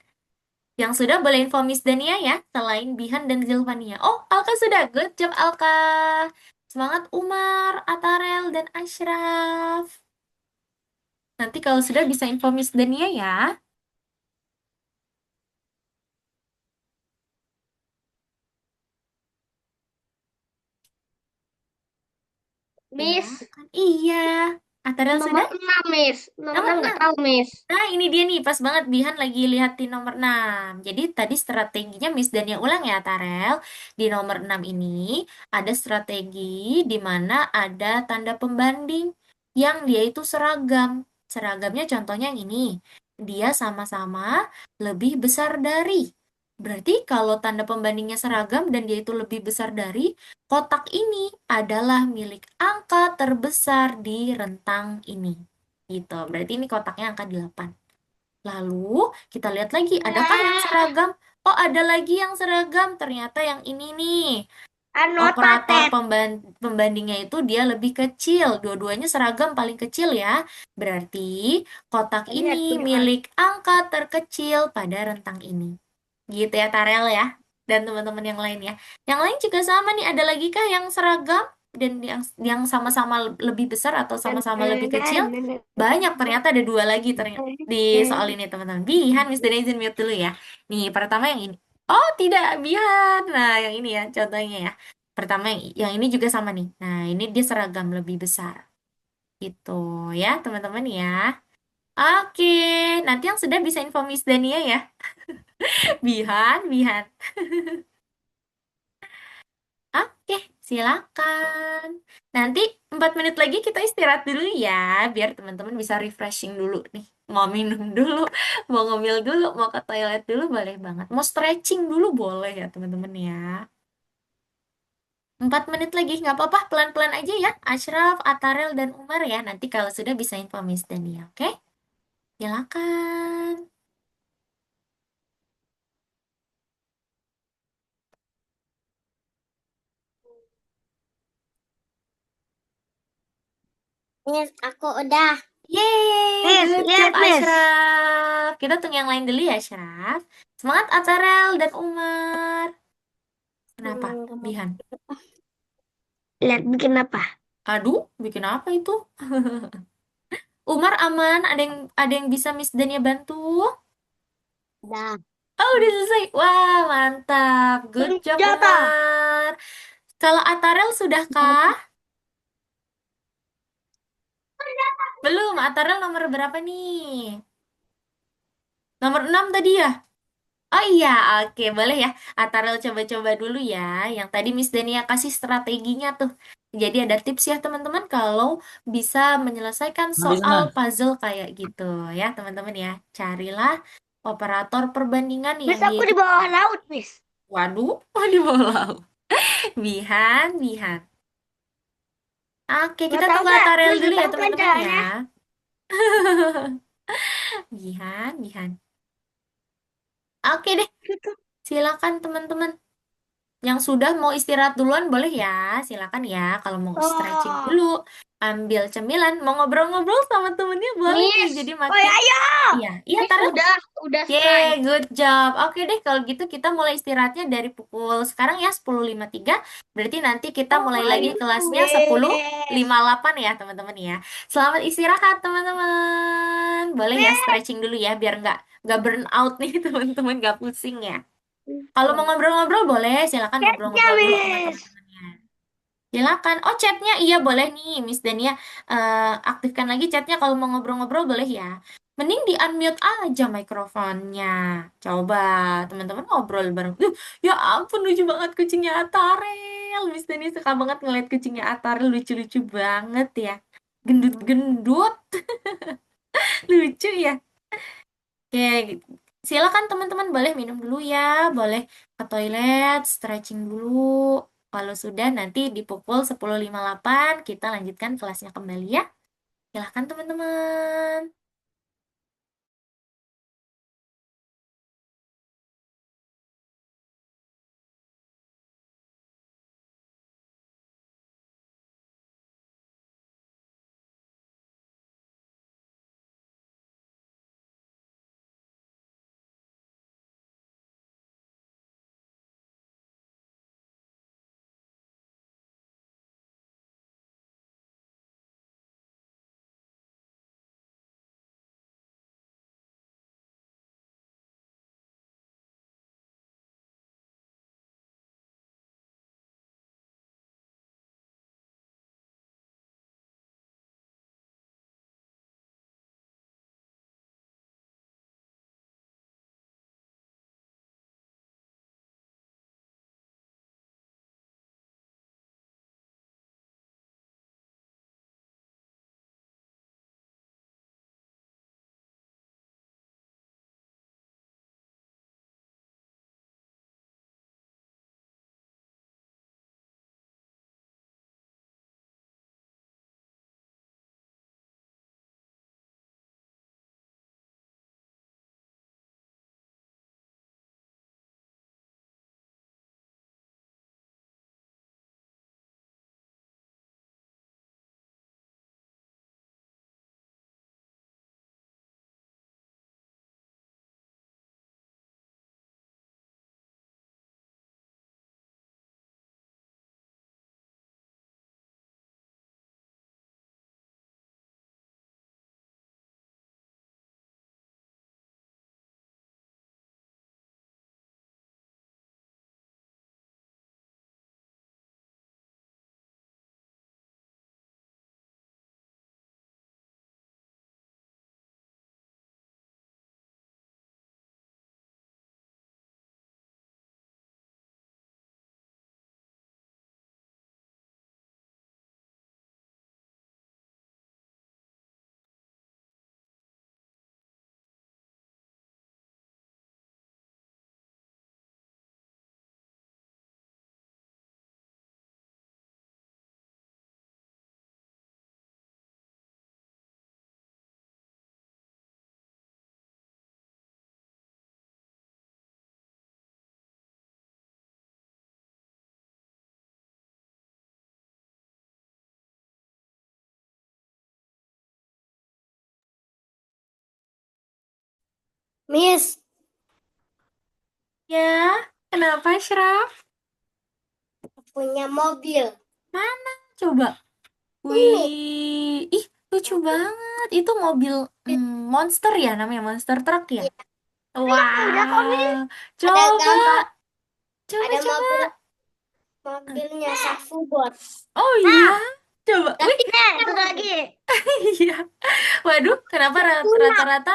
Yang sudah boleh info Miss Dania ya, selain Bihan dan Zilvania. Oh, Alka sudah. Good job, Alka. Semangat Umar, Atarel, dan Ashraf. Nanti kalau sudah bisa info Miss Dania ya. Miss. Silakan. Iya. Atarel Nomor sudah? 6, Miss. Nomor Nomor 6 nggak 6. tahu, Miss. Nah, ini dia nih, pas banget Bihan lagi lihatin nomor 6. Jadi tadi strateginya Miss Dania ulang ya, Tarel. Di nomor 6 ini ada strategi di mana ada tanda pembanding yang dia itu seragam. Seragamnya contohnya yang ini. Dia sama-sama lebih besar dari. Berarti kalau tanda pembandingnya seragam dan dia itu lebih besar dari, kotak ini adalah milik angka terbesar di rentang ini. Gitu. Berarti ini kotaknya angka 8. Lalu kita lihat lagi, adakah yang Nah, seragam? Oh, ada lagi yang seragam. Ternyata yang ini nih. Operator anotated. pembandingnya itu dia lebih kecil. Dua-duanya seragam paling kecil ya. Berarti kotak Lihat ini punya milik angka terkecil pada rentang ini. Gitu ya, Tarel ya. Dan teman-teman yang lain ya. Yang lain juga sama nih. Ada lagi kah yang seragam dan yang sama-sama lebih besar atau sama-sama lebih kecil? Banyak, ternyata ada dua lagi ternyata di soal ini, teman-teman. Bihan, Miss Dana izin mute dulu ya. Nih, pertama yang ini. Oh, tidak, Bihan. Nah, yang ini ya, contohnya ya. Pertama yang ini juga sama nih. Nah, ini dia seragam lebih besar. Gitu ya, teman-teman ya. Oke, nanti yang sudah bisa info Miss Dania ya. Bihan, Bihan. Oke, silakan. Nanti 4 menit lagi kita istirahat dulu ya, biar teman-teman bisa refreshing dulu nih. Mau minum dulu, mau ngemil dulu, mau ke toilet dulu, boleh banget. Mau stretching dulu boleh ya teman-teman ya. 4 menit lagi, nggak apa-apa, pelan-pelan aja ya. Ashraf, Atarel, dan Umar ya. Nanti kalau sudah bisa info Miss Dania, oke? Silakan. Miss, aku udah. Yeay, Miss, good job lihat, Miss. Ashraf. Kita tunggu yang lain dulu ya, Ashraf. Semangat Atarel dan Umar. Kenapa? Bihan. Lihat bikin apa? Aduh, bikin apa itu? Umar aman? Ada yang bisa Miss Dania bantu? Udah. Oh, udah selesai. Wah, mantap. Good job, Jatuh. Umar. Kalau Atarel sudahkah? Belum. Atarel nomor berapa nih? Nomor 6 tadi ya? Oh iya, oke, boleh ya. Atarel coba-coba dulu ya. Yang tadi Miss Dania kasih strateginya tuh. Jadi ada tips ya teman-teman kalau bisa menyelesaikan Habis soal nah. puzzle kayak gitu ya teman-teman ya. Carilah operator perbandingan yang Miss, dia aku itu. di bawah laut, Miss. Waduh, di bawah laut. Bihan, Bihan. Oke, Mau kita tahu tunggu nggak? Atarel Miss, dulu mau ya tahu kan teman-teman ya. caranya? Bihan, Bihan. Oke deh, Gitu. silakan teman-teman. Yang sudah mau istirahat duluan boleh ya, silakan ya. Kalau mau stretching Oh, dulu, ambil cemilan, mau ngobrol-ngobrol sama temennya boleh nih. Miss. Jadi Oh ya, makin, ayo. iya, iya Miss, Tara. udah Yeay, strike. good job. Oke deh, kalau gitu kita mulai istirahatnya dari pukul sekarang ya 10.53. Berarti nanti kita Oh, mulai lagi ayo, kelasnya Miss. 10.58 ya teman-teman ya. Selamat istirahat teman-teman. Boleh ya Miss. stretching dulu ya biar nggak burn out nih teman-teman, nggak pusing ya. Kalau mau ngobrol-ngobrol boleh, silakan Chatnya, ngobrol-ngobrol dulu sama Miss. teman-temannya. Silakan. Oh, chatnya iya boleh nih, Miss Dania. Aktifkan lagi chatnya kalau mau ngobrol-ngobrol boleh ya. Mending di unmute aja mikrofonnya. Coba teman-teman ngobrol bareng. Ya ampun lucu banget kucingnya Atarel. Miss Dania suka banget ngeliat kucingnya Atarel, lucu-lucu banget ya. Gendut-gendut, lucu ya. Oke, silakan teman-teman boleh minum dulu ya, boleh ke toilet, stretching dulu. Kalau sudah nanti di pukul 10.58 kita lanjutkan kelasnya kembali ya. Silakan teman-teman. Miss, Ya, kenapa, Shraf? punya mobil. Mana? Coba. Ini. Wih, ih, lucu banget. Itu mobil monster ya, namanya monster truck ya? Iya, Udah kok, Miss. Wah, ada coba, gambar, coba, ada coba. mobilnya Surfboard. Oh iya, Nah, coba. Wih, nih, itu lagi. iya. Waduh, kenapa Punya. rata-rata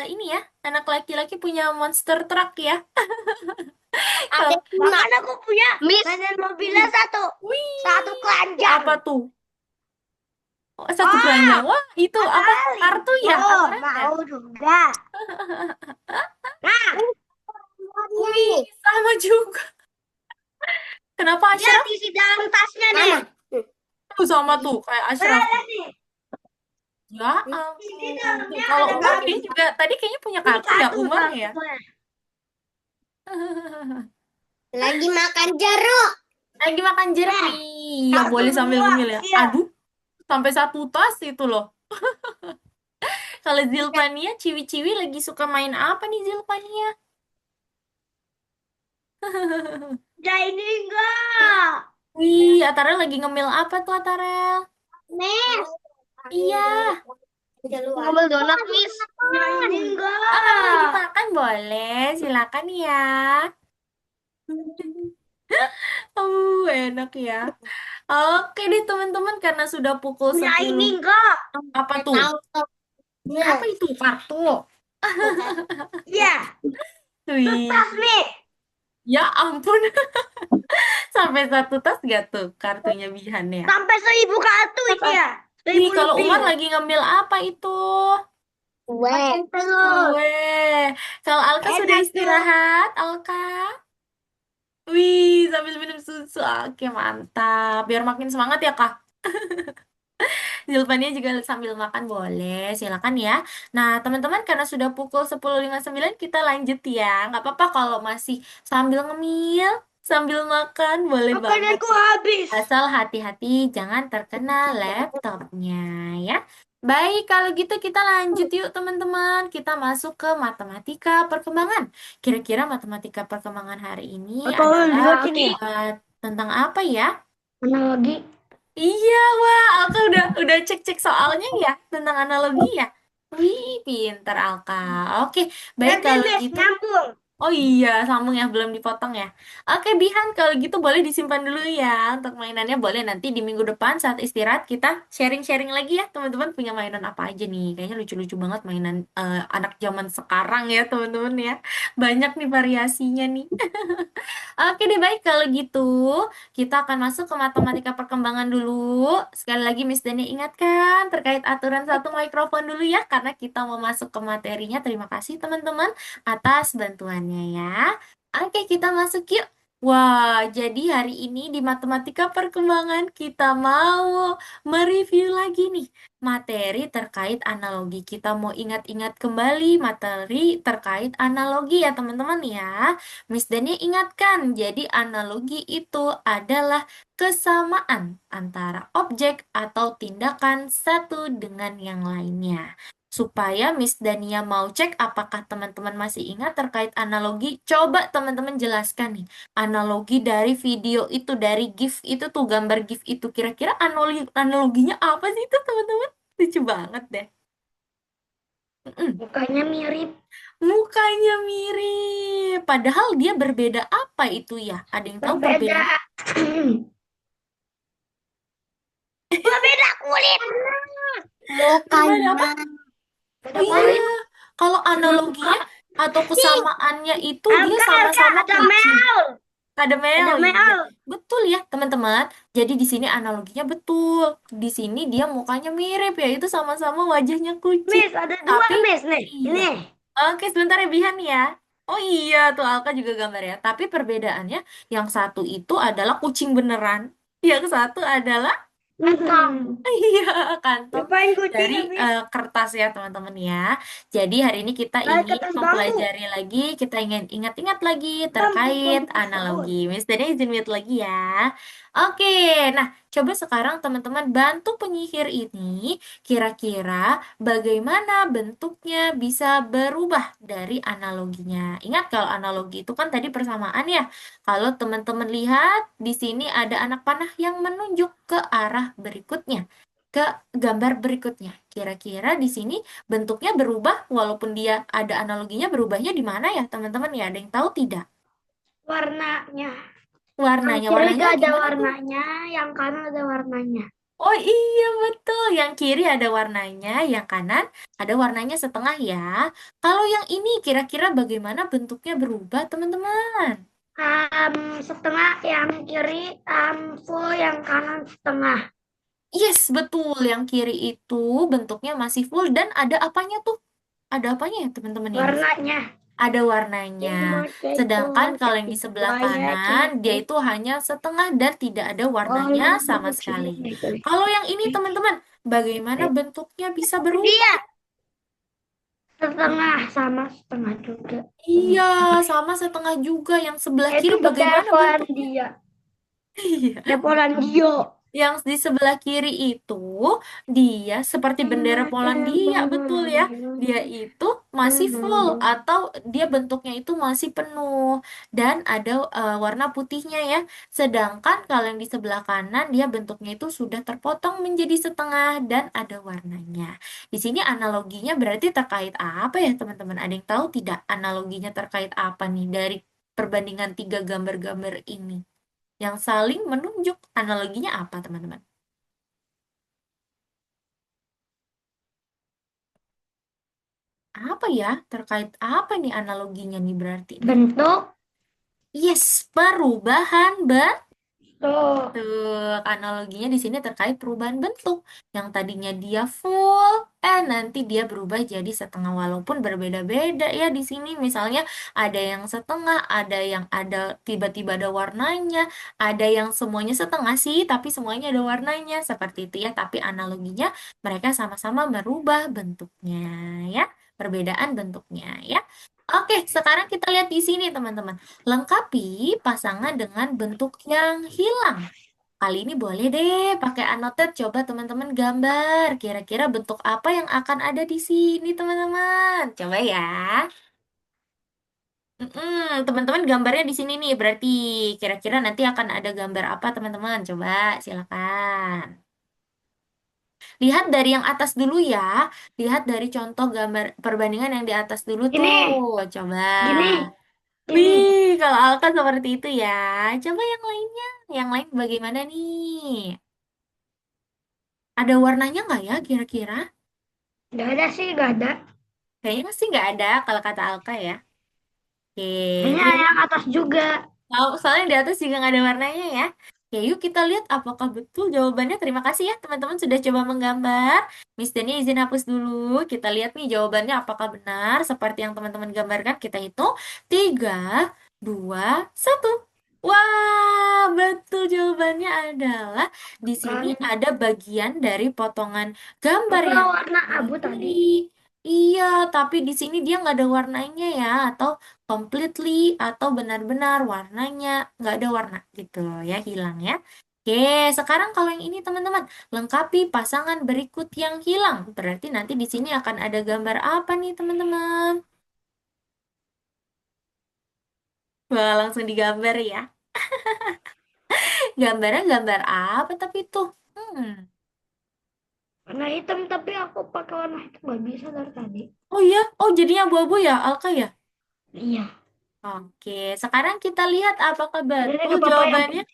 ini ya, anak laki-laki punya monster truck ya? Ada Kalau- lima. Bahkan aku punya Miss, mainan mobilnya satu. Satu Wih, keranjang. apa tuh? Oh, satu keranjang. Wah, Wah, itu apa? kali. Kartu ya atau Oh, rempet? mau juga. Nah, Wih, ini. sama juga. Kenapa lihat Ashraf? isi dalam tasnya nih. Mana? Tuh sama tuh, kayak Ashraf. Ada nih. Ya Ini ampun. Tuh, dalamnya kalau ada Umar kartu. kayaknya juga, tadi kayaknya punya Ini kartu ya, kartu Umar ya? kartunya. Lagi makan jeruk. Lagi makan jeruk Nah, nih. Ya kartu boleh sambil semua. ngemil ya. Iya. Aduh, sampai satu tas itu loh. Kalau Zilpania, Ciwi-Ciwi lagi suka main apa nih Zilpania? Udah ini enggak. Wih, Atarel lagi ngemil apa tuh Atarel? Miss. Iya. Ngambil donat, Miss. Udah ini Oh, kamu lagi enggak. makan? Boleh, silakan ya. Enak ya. Oke deh teman-teman, karena sudah pukul Punya 10. ini enggak. Apa tuh? Tahu. Apa itu? Kartu. Iya. Wih, Tas nih. ya ampun. Sampai satu tas gak tuh kartunya Bihan ya? Sampai 1000 kartu ini ya. Wih, 1000 kalau lebih. Umar lagi ngambil apa itu? Kue. Terus. Kue. Kalau Alka sudah Enak tuh. istirahat, Alka? Wih, sambil minum susu. Oke, mantap. Biar makin semangat ya, Kak. Zilvania juga sambil makan boleh, silakan ya. Nah, teman-teman karena sudah pukul 10.59 kita lanjut ya. Nggak apa-apa kalau masih sambil ngemil, sambil makan, boleh banget. Makananku habis. Asal hati-hati jangan terkena laptopnya ya. Baik, kalau gitu kita lanjut yuk teman-teman. Kita masuk ke matematika perkembangan. Kira-kira matematika perkembangan hari ini Atau adalah lihat ini. tentang apa ya? Analogi. Iya, wah, Alka udah cek-cek soalnya ya tentang analogi ya. Wih, pinter Alka. Oke, baik Nanti kalau Miss gitu. nyambung. Oh iya, sambung ya, belum dipotong ya. Oke, Bihan, kalau gitu boleh disimpan dulu ya untuk mainannya. Boleh nanti di minggu depan saat istirahat kita sharing-sharing lagi ya, teman-teman punya mainan apa aja nih. Kayaknya lucu-lucu banget mainan anak zaman sekarang ya, teman-teman ya. Banyak nih variasinya nih. Oke deh, baik kalau gitu. Kita akan masuk ke matematika perkembangan dulu. Sekali lagi Miss Dani ingatkan terkait aturan satu mikrofon dulu ya, karena kita mau masuk ke materinya. Terima kasih teman-teman atas bantuannya ya. Oke, kita masuk yuk. Wah, jadi hari ini di matematika perkembangan kita mau mereview lagi nih materi terkait analogi. Kita mau ingat-ingat kembali materi terkait analogi ya teman-teman ya. Miss Dani ingatkan, jadi analogi itu adalah kesamaan antara objek atau tindakan satu dengan yang lainnya. Supaya Miss Dania mau cek apakah teman-teman masih ingat terkait analogi, coba teman-teman jelaskan nih. Analogi dari video itu, dari GIF itu tuh, gambar GIF itu. Kira-kira analoginya apa sih itu teman-teman? Lucu banget deh. Mm-mm. Mukanya mirip. Mukanya mirip, padahal dia berbeda apa itu ya? Ada yang tahu Berbeda. berbeda? Berbeda kulit. Berbeda apa? Mukanya. Oh iya, kalau analoginya atau kesamaannya itu dia Angka, sama-sama ada kucing. meow. Ada Ada Mel, iya. meow. Betul ya, teman-teman. Jadi di sini analoginya betul. Di sini dia mukanya mirip ya, itu sama-sama wajahnya kucing. Miss, ada dua Tapi Miss nih. iya. Ini. Oke, sebentar ya Bihan ya. Oh iya, tuh Alka juga gambar ya. Tapi perbedaannya, yang satu itu adalah kucing beneran. Yang satu adalah Kantong. iya, kantong Ngapain kucing dari ya, Miss? kertas ya teman-teman ya. Jadi hari ini kita Kayak ingin kertas bambu. mempelajari lagi, kita ingin ingat-ingat lagi terkait Bambu tersebut. analogi. Miss Dani izin mute lagi ya. Oke, nah Coba sekarang teman-teman bantu penyihir ini kira-kira bagaimana bentuknya bisa berubah dari analoginya. Ingat kalau analogi itu kan tadi persamaan ya. Kalau teman-teman lihat di sini ada anak panah yang menunjuk ke arah berikutnya, ke gambar berikutnya. Kira-kira di sini bentuknya berubah walaupun dia ada analoginya, berubahnya di mana ya teman-teman ya? Ada yang tahu tidak? Warnanya. Yang Warnanya, kiri warnanya gak ada gimana tuh? warnanya, yang kanan ada warnanya. Oh iya betul, yang kiri ada warnanya, yang kanan ada warnanya setengah ya. Kalau yang ini kira-kira bagaimana bentuknya berubah teman-teman? Setengah yang kiri full, yang kanan setengah. Yes, betul. Yang kiri itu bentuknya masih full dan ada apanya tuh? Ada apanya ya teman-teman ya di sini? Warnanya. Ada warnanya. Sedangkan kalau yang di sebelah kanan, dia itu hanya setengah dan tidak ada warnanya sama sekali. Kalau yang ini teman-teman, bagaimana bentuknya bisa berubah? Dia setengah sama setengah juga. Iya, sama setengah juga. Yang sebelah kiri Itu bagaimana Polandia. bentuknya? Iya. Ada Polandia. Yang di sebelah kiri itu dia seperti bendera Polandia, betul ya. Dia itu masih full atau dia bentuknya itu masih penuh dan ada warna putihnya ya. Sedangkan kalau yang di sebelah kanan dia bentuknya itu sudah terpotong menjadi setengah dan ada warnanya. Di sini analoginya berarti terkait apa ya teman-teman? Ada yang tahu tidak analoginya terkait apa nih dari perbandingan tiga gambar-gambar ini? Yang saling menunjuk. Analoginya apa, teman-teman? Apa ya? Terkait apa nih analoginya nih berarti nih? Bentuk. Yes, perubahan bentuk. Tuh. Analoginya di sini terkait perubahan bentuk. Yang tadinya dia full, nanti dia berubah jadi setengah walaupun berbeda-beda ya di sini. Misalnya ada yang setengah, ada yang ada tiba-tiba ada warnanya, ada yang semuanya setengah sih, tapi semuanya ada warnanya seperti itu ya. Tapi analoginya mereka sama-sama merubah bentuknya ya, perbedaan bentuknya ya. Oke, sekarang kita lihat di sini teman-teman. Lengkapi pasangan dengan bentuk yang hilang. Kali ini boleh deh pakai anotet, coba teman-teman gambar. Kira-kira bentuk apa yang akan ada di sini, teman-teman? Coba ya. Teman-teman gambarnya di sini nih, berarti kira-kira nanti akan ada gambar apa, teman-teman? Coba, silakan. Lihat dari yang atas dulu ya. Lihat dari contoh gambar perbandingan yang di atas dulu tuh. Ini. Coba. Gini. Ini. Wih, kalau Alka seperti itu ya. Coba yang lainnya. Yang lain bagaimana nih? Ada warnanya nggak ya kira-kira? Gak ada sih, gak ada. Kayaknya sih nggak ada kalau kata Alka ya. Oke, Ini terima. yang atas juga. Soalnya di atas juga nggak ada warnanya ya. Oke, yuk kita lihat apakah betul jawabannya. Terima kasih ya teman-teman sudah coba menggambar. Miss Deni izin hapus dulu. Kita lihat nih jawabannya apakah benar. Seperti yang teman-teman gambarkan. Kita hitung. 3, 2, 1. Wah, betul jawabannya adalah di sini Kan. ada bagian dari potongan gambar Apa yang warna sebelah abu tadi? kiri. Iya, tapi di sini dia nggak ada warnanya ya, atau completely atau benar-benar warnanya nggak ada warna gitu ya, hilang ya. Oke, sekarang kalau yang ini teman-teman, lengkapi pasangan berikut yang hilang. Berarti nanti di sini akan ada gambar apa nih teman-teman? Wah, langsung digambar ya. Gambarnya gambar apa tapi tuh? Warna hitam, tapi aku pakai warna hitam gak bisa dari tadi. Oh iya, oh jadinya abu-abu ya, Alka ya? Iya. Oke, sekarang kita lihat apakah Jadi betul gak apa-apa yang jawabannya.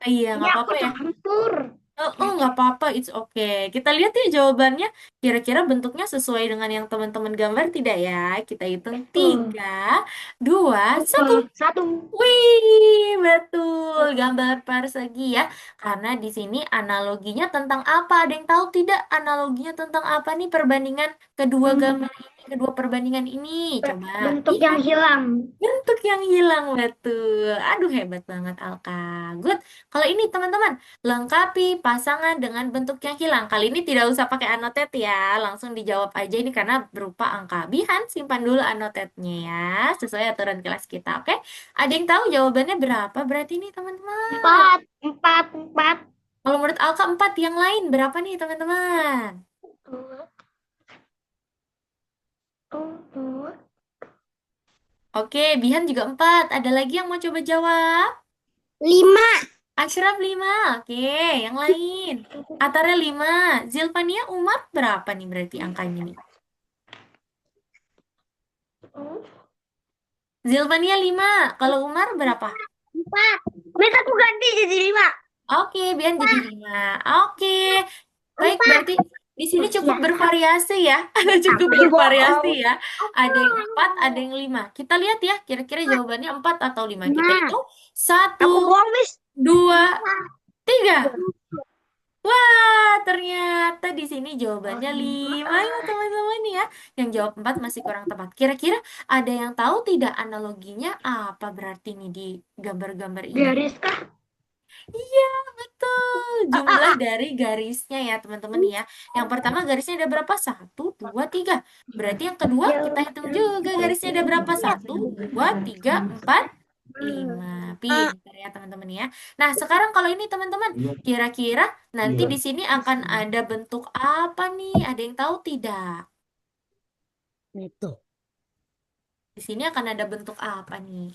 Iya, ini nggak aku apa-apa ya. campur. Nggak apa-apa, it's okay. Kita lihat ya jawabannya. Kira-kira bentuknya sesuai dengan yang teman-teman gambar tidak ya? Kita hitung Tuh. 3, 2, 1. Satu. Wih, betul. Gambar persegi ya. Karena di sini analoginya tentang apa? Ada yang tahu tidak analoginya tentang apa nih perbandingan kedua gambar ini, kedua perbandingan ini? Coba Bentuk yang lihat. hilang. Bentuk yang hilang, betul. Aduh, hebat banget Alka. Good. Kalau ini teman-teman, lengkapi pasangan dengan bentuk yang hilang. Kali ini tidak usah pakai anotet ya, langsung dijawab aja ini karena berupa angka. Bihan, simpan dulu anotetnya ya, sesuai aturan kelas kita, oke? Ada yang tahu jawabannya berapa berarti ini teman-teman? Empat. Empat. Empat. Kalau menurut Alka 4, yang lain berapa nih teman-teman? Oke, Bihan juga 4. Ada lagi yang mau coba jawab? 5. Ashraf 5. Oke, yang lain. Atara 5. Zilvania Umar berapa nih berarti angkanya nih? Zilvania 5. Kalau Umar berapa? 4. Minta aku ganti jadi 5. Oke, Bihan jadi 5. Oke, baik berarti di sini cukup bervariasi ya. Cukup bervariasi ya. Ada yang 4, ada yang 5. Kita lihat ya, kira-kira jawabannya 4 atau 5. Kita Nah, hitung. 1, aku bohong, Miss. 2, 3. Wah, ternyata di sini jawabannya 5 ya teman-teman ya. Yang jawab 4 masih kurang tepat. Kira-kira ada yang tahu tidak analoginya apa berarti nih di gambar-gambar ini? Garis kah? Iya, betul. Jumlah dari garisnya ya teman-teman ya. Yang pertama garisnya ada berapa? 1, 2, 3. Berarti yang kedua kita hitung juga garisnya ada berapa? 1, 2, 3, 4, 5. Pintar ya teman-teman ya. Nah, sekarang kalau ini teman-teman, kira-kira nanti di sini akan ada bentuk apa nih? Ada yang tahu tidak? Itu. Di sini akan ada bentuk apa nih?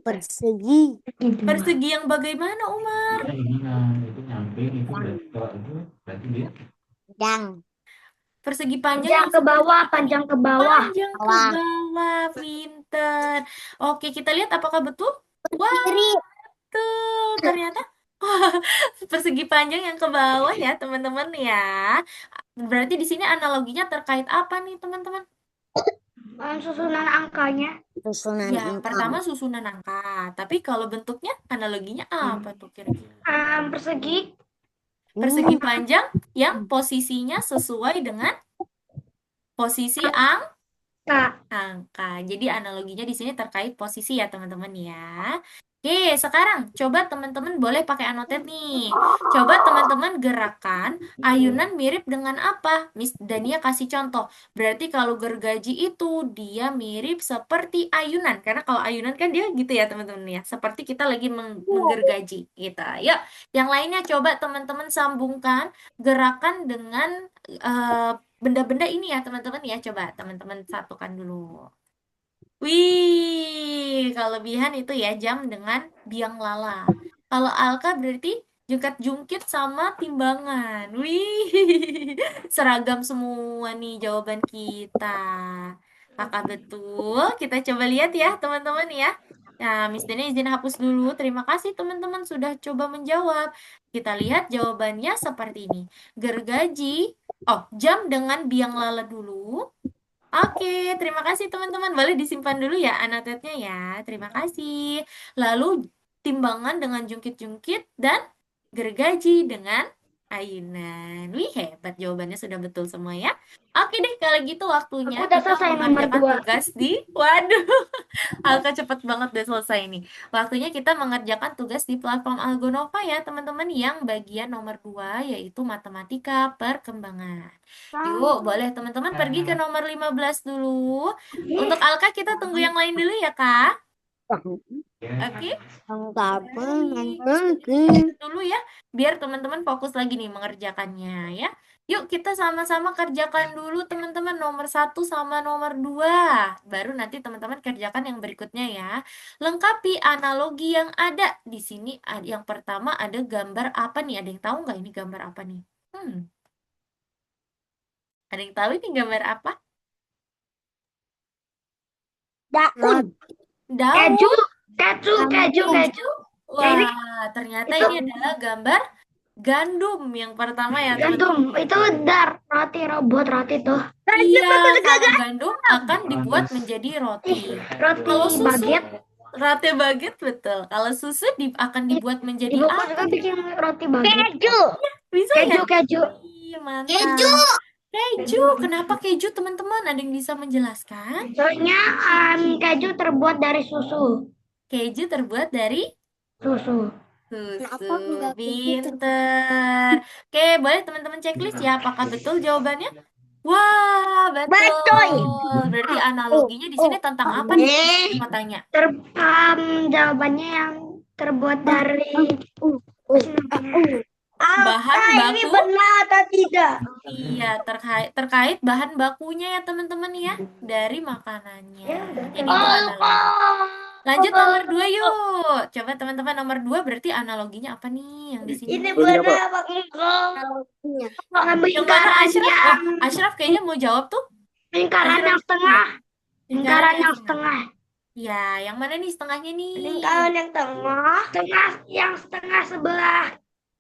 Persegi. Persegi yang bagaimana, Umar? Panjang. Persegi panjang Panjang yang ke bawah, seperti apa nih? panjang ke bawah. Panjang ke bawah, pinter. Oke, kita lihat apakah betul? Wah, Kiri. betul. Ternyata persegi panjang yang ke bawah ya, teman-teman ya. Berarti di sini analoginya terkait apa nih, teman-teman? Susunan angkanya. Susunan Ya, pertama susunan angka. Tapi kalau bentuknya analoginya apa tuh kira-kira? Persegi. Persegi panjang yang posisinya sesuai dengan posisi angka. Jadi analoginya di sini terkait posisi ya teman-teman ya. Oke, sekarang coba teman-teman boleh pakai anotet nih. Coba teman-teman gerakan ayunan mirip dengan apa? Miss Dania kasih contoh. Berarti kalau gergaji itu dia mirip seperti ayunan. Karena kalau ayunan kan dia gitu ya teman-teman ya. Seperti kita lagi menggergaji gitu. Yuk, yang lainnya coba teman-teman sambungkan gerakan dengan eh, benda-benda ini ya teman-teman ya. Coba teman-teman satukan dulu. Wih, kalau Bihan itu ya jam dengan biang lala. Kalau Alka berarti jungkat-jungkit sama timbangan. Wih, seragam semua nih jawaban kita. Apakah betul? Kita coba lihat ya teman-teman ya. Nah, Miss Dene izin hapus dulu. Terima kasih teman-teman sudah coba menjawab. Kita lihat jawabannya seperti ini. Gergaji, jam dengan biang lala dulu. Oke, terima kasih teman-teman. Boleh disimpan dulu ya anotetnya ya. Terima kasih. Lalu timbangan dengan jungkit-jungkit dan gergaji dengan ayunan. Wih, hebat jawabannya sudah betul semua ya. Oke deh, kalau gitu waktunya Aku udah kita selesai nomor mengerjakan 2. tugas di... Waduh, Alka cepet banget udah selesai nih. Waktunya kita mengerjakan tugas di platform Algonova ya teman-teman yang bagian nomor 2 yaitu matematika perkembangan. Yuk, boleh teman-teman pergi ke nomor 15 dulu. Untuk Alka kita tunggu yang lain dulu ya, Kak. Oke? Dulu ya, biar teman-teman fokus lagi nih mengerjakannya ya. Yuk kita sama-sama kerjakan dulu teman-teman nomor 1 sama nomor 2. Baru nanti teman-teman kerjakan yang berikutnya ya. Lengkapi analogi yang ada. Di sini yang pertama ada gambar apa nih? Ada yang tahu nggak ini gambar apa nih? Ada yang tahu ini gambar apa? Daun. Daun. Keju. Wah, ternyata ini adalah gambar gandum yang pertama ya teman-teman. Gandum itu roti robot roti tuh. Iya, kalau gandum akan dibuat menjadi roti. Kalau Roti susu, baget. roti baget betul. Kalau susu akan dibuat menjadi Ibuku apa? juga bikin roti baget. Keju. Bisa ya? Keju. Ih, mantap. Keju. Kenapa keju teman-teman? Ada yang bisa menjelaskan? Soalnya keju terbuat dari susu. Keju terbuat dari Susu. susu. Pinter. Oke, boleh teman-teman checklist ya. Apakah betul jawabannya? Wah, betul. Berarti analoginya di sini tentang apa nih? Mau tanya. Jawabannya yang terbuat dari Bahan Alka, ini baku. benar atau tidak? Iya, terkait bahan bakunya ya teman-teman ya, dari makanannya. Jadi itu Alka. analogi. Lanjut nomor 2 yuk. Coba teman-teman nomor 2 berarti analoginya apa nih yang di sini Ini nih? Analoginya apa? benar apa enggak? Oh, yang mana Lingkaran Ashraf? yang Wah, Ashraf kayaknya mau jawab tuh. lingkaran Ashraf, yang setengah. lingkaran Lingkaran yang yang setengah. setengah. Ya, yang mana nih setengahnya nih? Lingkaran yang tengah. Setengah yang setengah sebelah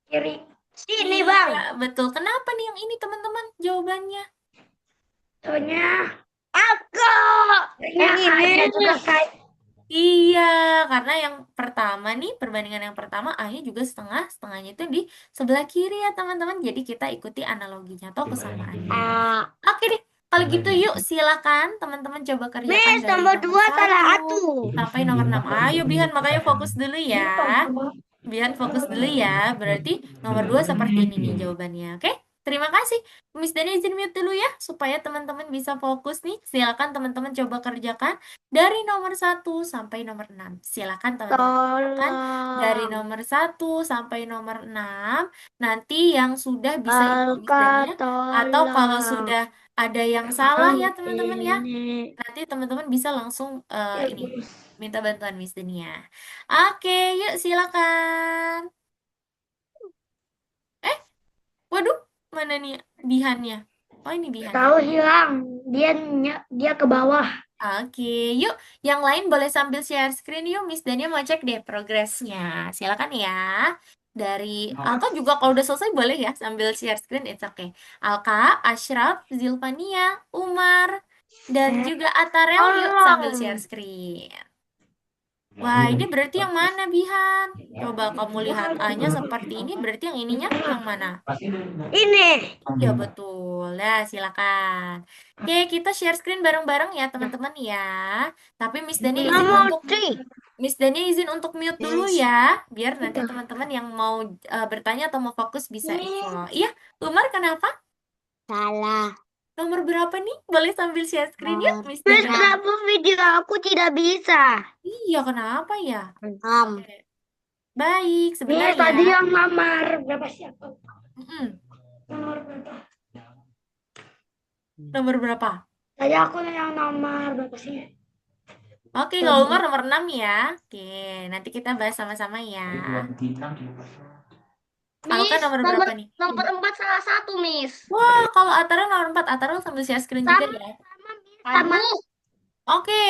kiri. Sini, Bang. Iya, betul. Kenapa nih yang ini teman-teman jawabannya? Soalnya Alka. Yang ini juga kayak Iya, karena yang pertama nih, perbandingan yang pertama A-nya juga setengah, setengahnya itu di sebelah kiri ya teman-teman. Jadi kita ikuti analoginya atau kesamaannya. Oke deh, kalau gitu yuk silakan teman-teman coba kerjakan Miss, dari nomor nomor 2 salah 1 atu. sampai nomor 6. Ayo Bihan, makanya fokus dulu ya. Bihan fokus dulu ya. Berarti nomor 2 seperti ini nih jawabannya. Oke? Terima kasih. Miss Dani izin mute dulu ya, supaya teman-teman bisa fokus nih. Silakan teman-teman coba kerjakan dari nomor 1 sampai nomor 6. Silakan teman-teman kerjakan dari Tolong. nomor 1 sampai nomor 6. Nanti yang sudah bisa ikut Miss Alka, Dania, atau kalau tolong. sudah ada yang salah ya teman-teman ya, Ini. nanti teman-teman bisa langsung ini minta bantuan Miss Dania. Oke, yuk silakan. Eh, waduh, mana nih Bihannya? Oh, ini Bihannya. Tahu hilang. Dia ke bawah. Oke, yuk. Yang lain boleh sambil share screen yuk. Miss Dania mau cek deh progresnya. Silakan ya. Dari Alka juga kalau udah selesai boleh ya sambil share screen, it's okay. Alka, Ashraf, Zilvania, Umar, dan juga Atarel yuk sambil share screen. Wah, ini berarti yang mana, Bihan? Coba kamu lihat A-nya seperti ini, berarti yang ininya yang mana? Ini. Ya betul. Nah, silakan. Oke, kita share screen bareng-bareng ya, teman-teman ya. Tapi Nomor 3. Miss Dani izin untuk mute dulu ya, biar nanti teman-teman yang mau bertanya atau mau fokus bisa info. Iya, Umar kenapa? Salah. Nomor berapa nih? Boleh sambil share screen ya, Miss Miss, Dani. kenapa video aku tidak bisa? Iya, kenapa ya? Enam. Oke. Baik, sebentar Miss, ya. tadi yang nomor berapa siapa? Mm-mm. Nomor berapa? Nomor berapa? Tadi aku yang nomor berapa sih? Oke, kalau Umar nomor 6 ya. Oke, nanti kita bahas sama-sama ya. Alka Miss, nomor berapa nih? nomor 4 salah satu, Miss. Wah, kalau Atara nomor 4, Atara sambil share screen juga ya. Aduh. Oke,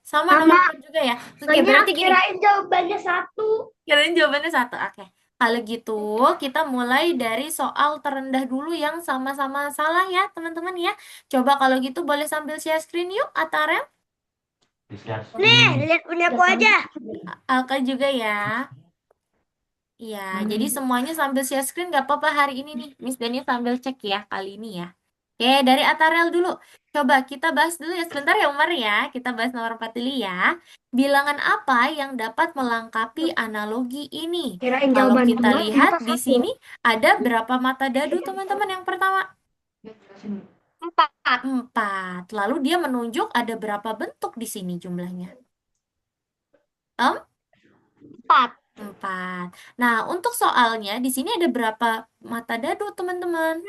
sama Sama. nomor 4 juga ya. Oke, Soalnya berarti gini. kirain jawabannya 1. Kirain jawabannya 1. Oke. Kalau gitu, kita mulai dari soal terendah dulu yang sama-sama salah ya, teman-teman ya. Coba kalau gitu boleh sambil share screen yuk, Atara. Nih, lihat punya aku aja. Alka juga ya. Iya, jadi semuanya sambil share screen nggak apa-apa hari ini nih. Miss Dani sambil cek ya kali ini ya. Oke, dari Atarel dulu. Coba kita bahas dulu ya sebentar ya Umar ya. Kita bahas nomor 4 dulu ya. Bilangan apa yang dapat melengkapi analogi ini? Kirain Kalau jawaban kita nomor lihat empat di satu. sini ada berapa mata dadu teman-teman yang pertama? 4. 4. Lalu dia menunjuk ada berapa bentuk di sini jumlahnya? 4. 4. Nah, untuk soalnya di sini ada berapa mata dadu teman-teman?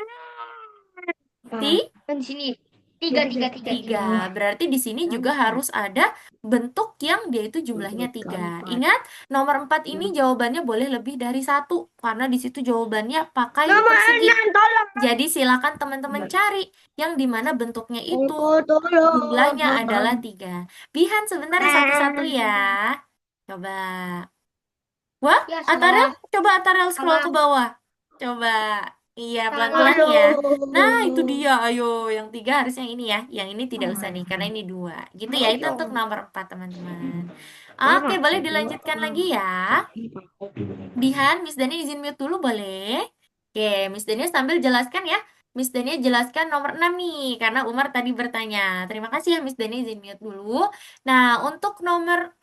Di sini. 3. 3. Berarti di sini juga harus ada bentuk yang dia itu jumlahnya 3. Ingat, nomor 4 ini jawabannya boleh lebih dari 1. Karena di situ jawabannya pakai Nomor persegi. 6, tolong. Jadi silakan teman-teman cari yang dimana bentuknya itu Tolong. jumlahnya adalah 3. Bihan sebentar satu-satu ya. Coba. Wah, Ya, Atarel, salah. coba Atarel scroll ke bawah. Coba. Iya, pelan-pelan ya. Nah, itu dia. Ayo, yang 3 harusnya ini ya. Yang ini tidak usah nih, karena ini 2. Gitu ya, itu untuk nomor 4, teman-teman. Oke, boleh dilanjutkan lagi ya. Bihan, Miss Dani izin mute dulu boleh? Oke, Miss Dani sambil jelaskan ya. Miss Dani jelaskan nomor 6 nih, karena Umar tadi bertanya. Terima kasih ya Miss Dani izin mute dulu. Nah, untuk nomor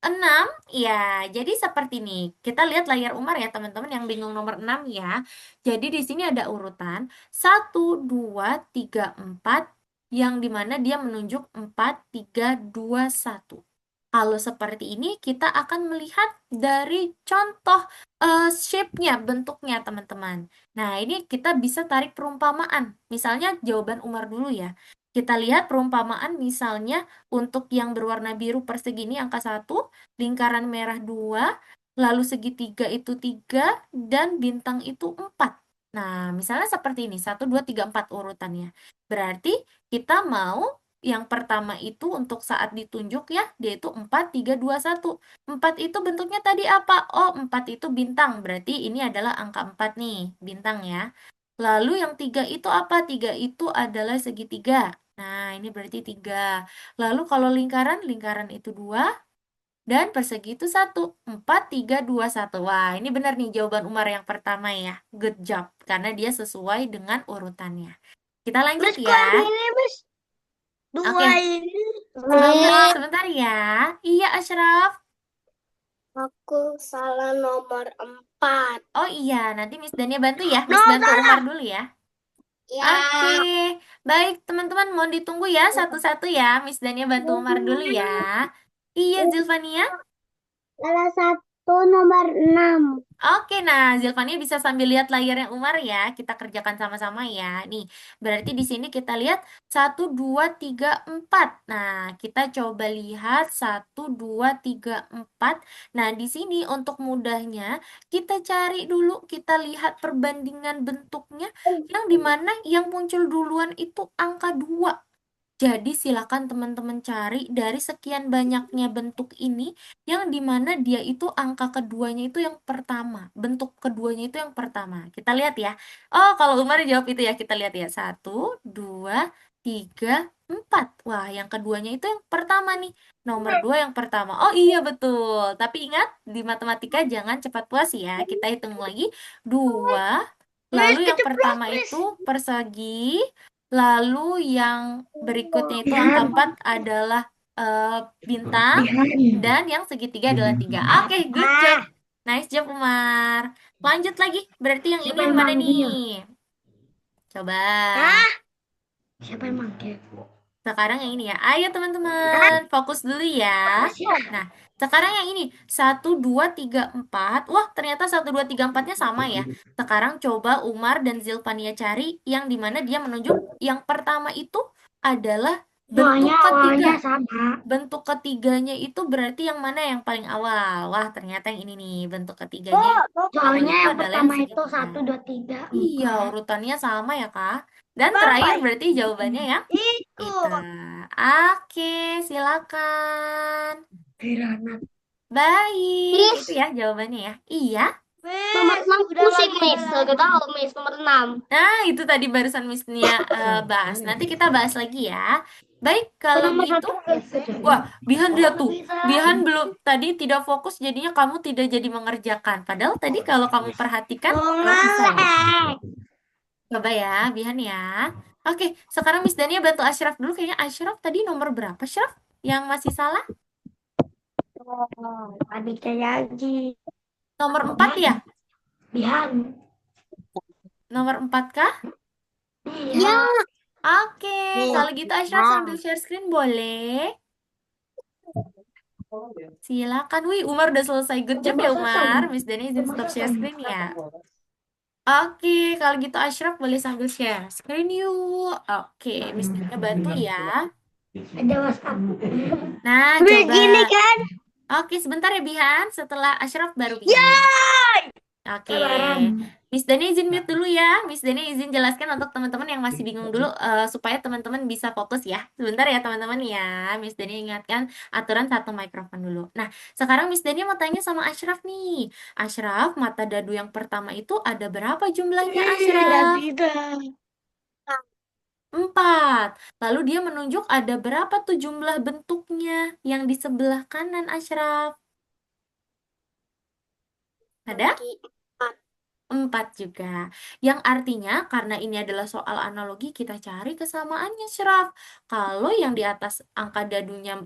6, ya, jadi seperti ini. Kita lihat layar Umar ya, teman-teman yang bingung nomor 6 ya. Jadi di sini ada urutan 1, 2, 3, 4, yang dimana dia menunjuk 4, 3, 2, 1. Kalau seperti ini, kita akan melihat dari contoh shape-nya, bentuknya, teman-teman. Nah, ini kita bisa tarik perumpamaan. Misalnya, jawaban Umar dulu ya. Kita lihat perumpamaan misalnya untuk yang berwarna biru persegi ini angka 1, lingkaran merah 2, lalu segitiga itu 3, dan bintang itu 4. Nah, misalnya seperti ini, 1, 2, 3, 4 urutannya. Berarti kita mau yang pertama itu untuk saat ditunjuk ya, dia itu 4, 3, 2, 1. 4 itu bentuknya tadi apa? Oh, 4 itu bintang. Berarti ini adalah angka 4 nih, bintang ya. Lalu yang 3 itu apa? 3 itu adalah segitiga. Nah, ini berarti 3. Lalu kalau lingkaran, lingkaran itu 2. Dan persegi itu 1. 4, 3, 2, 1. Wah, ini benar nih jawaban Umar yang pertama ya. Good job. Karena dia sesuai dengan urutannya. Kita lanjut Miss, kok yang ya. ini, Miss? Dua Oke. ini. Sebentar ya. Iya, Ashraf. Aku salah nomor 4. Oh iya, nanti Miss Dania bantu ya. Miss No, bantu salah. Umar dulu ya. Ya. Oke. Baik, teman-teman mohon ditunggu ya satu-satu ya. Miss Dania bantu Umar dulu ya. Iya, Zilvania. Salah satu nomor 6. Oke, nah Zilvania bisa sambil lihat layarnya Umar ya. Kita kerjakan sama-sama ya. Nih, berarti di sini kita lihat 1, 2, 3, 4. Nah, kita coba lihat 1, 2, 3, 4. Nah, di sini untuk mudahnya kita cari dulu, kita lihat perbandingan bentuknya yang dimana yang muncul duluan itu angka 2. Jadi silakan teman-teman cari dari sekian banyaknya bentuk ini yang dimana dia itu angka keduanya itu yang pertama. Bentuk keduanya itu yang pertama. Kita lihat ya. Oh, kalau Umar jawab itu ya, kita lihat ya. 1, 2, 3, 4. Wah, yang keduanya itu yang pertama nih. Nomor 2 yang pertama. Oh iya, betul. Tapi ingat, di matematika jangan cepat puas ya. Kita hitung lagi. 2, Miss, lalu yang keceplos, pertama Miss. itu persegi. Lalu yang berikutnya itu angka 4 adalah bintang. Dan yang segitiga adalah 3. Oke, good job. Nice job, Umar. Lanjut lagi. Berarti yang ini yang mana nih? Coba. Siapa yang manggil? Sekarang yang ini ya. Ayo teman-teman, fokus dulu ya. Nah, sekarang yang ini. 1, 2, 3, 4. Wah, ternyata 1, 2, 3, 4-nya sama ya. Sekarang coba Umar dan Zilvania cari yang dimana dia menunjuk yang pertama itu adalah bentuk Awalnya ketiga. sama. Bentuk ketiganya itu berarti yang mana yang paling awal? Wah, ternyata yang ini nih. Bentuk ketiganya awal Soalnya itu yang adalah yang pertama itu segitiga. 1, 2, 3, Iya, 4. urutannya sama ya, Kak. Dan terakhir berarti jawabannya yang Itu. itu. Oke, silakan. Granat. Baik, Miss. itu ya jawabannya ya. Iya. Nomor 6 pusing, Miss. Gak tahu, Miss. Nomor 6. Nah, itu tadi barusan Miss Nia bahas. Nanti kita bahas lagi ya. Baik, kalau gitu. Wah, Bihan dia tuh. Bihan belum tadi tidak fokus jadinya kamu tidak jadi mengerjakan. Padahal tadi kalau kamu perhatikan bisa loh. Coba ya, Bihan ya. Oke, sekarang Miss Dania bantu Ashraf dulu. Kayaknya Ashraf tadi nomor berapa, Ashraf? Yang masih salah? Adiknya lagi. Nomor 4 ya? Bihan. Nomor 4 kah? Iya. Oke, kalau gitu Ashraf sambil share screen boleh? Silakan. Wih, Umar udah selesai. Good job ya, Umar. Miss Dania izin stop share screen ya. Oke, kalau gitu Ashraf boleh sambil share screen yuk. Oke, Miss Dania bantu ya. Ada WhatsApp. Nah, coba. Begini kan? Oke, sebentar ya, Bihan. Setelah Ashraf baru Bihan. Oke, Miss Dani izin mute dulu ya. Miss Dani izin jelaskan untuk teman-teman yang masih bingung dulu supaya teman-teman bisa fokus ya. Sebentar ya teman-teman ya. Miss Dani ingatkan aturan satu mikrofon dulu. Nah, sekarang Miss Dani mau tanya sama Ashraf nih. Ashraf, mata dadu yang pertama itu ada berapa jumlahnya, Ashraf? 4. Lalu dia menunjuk ada berapa tuh jumlah bentuknya yang di sebelah kanan, Ashraf? Ada? 4 juga. Yang artinya karena ini adalah soal analogi kita cari kesamaannya, Syraf. Kalau yang di atas angka dadunya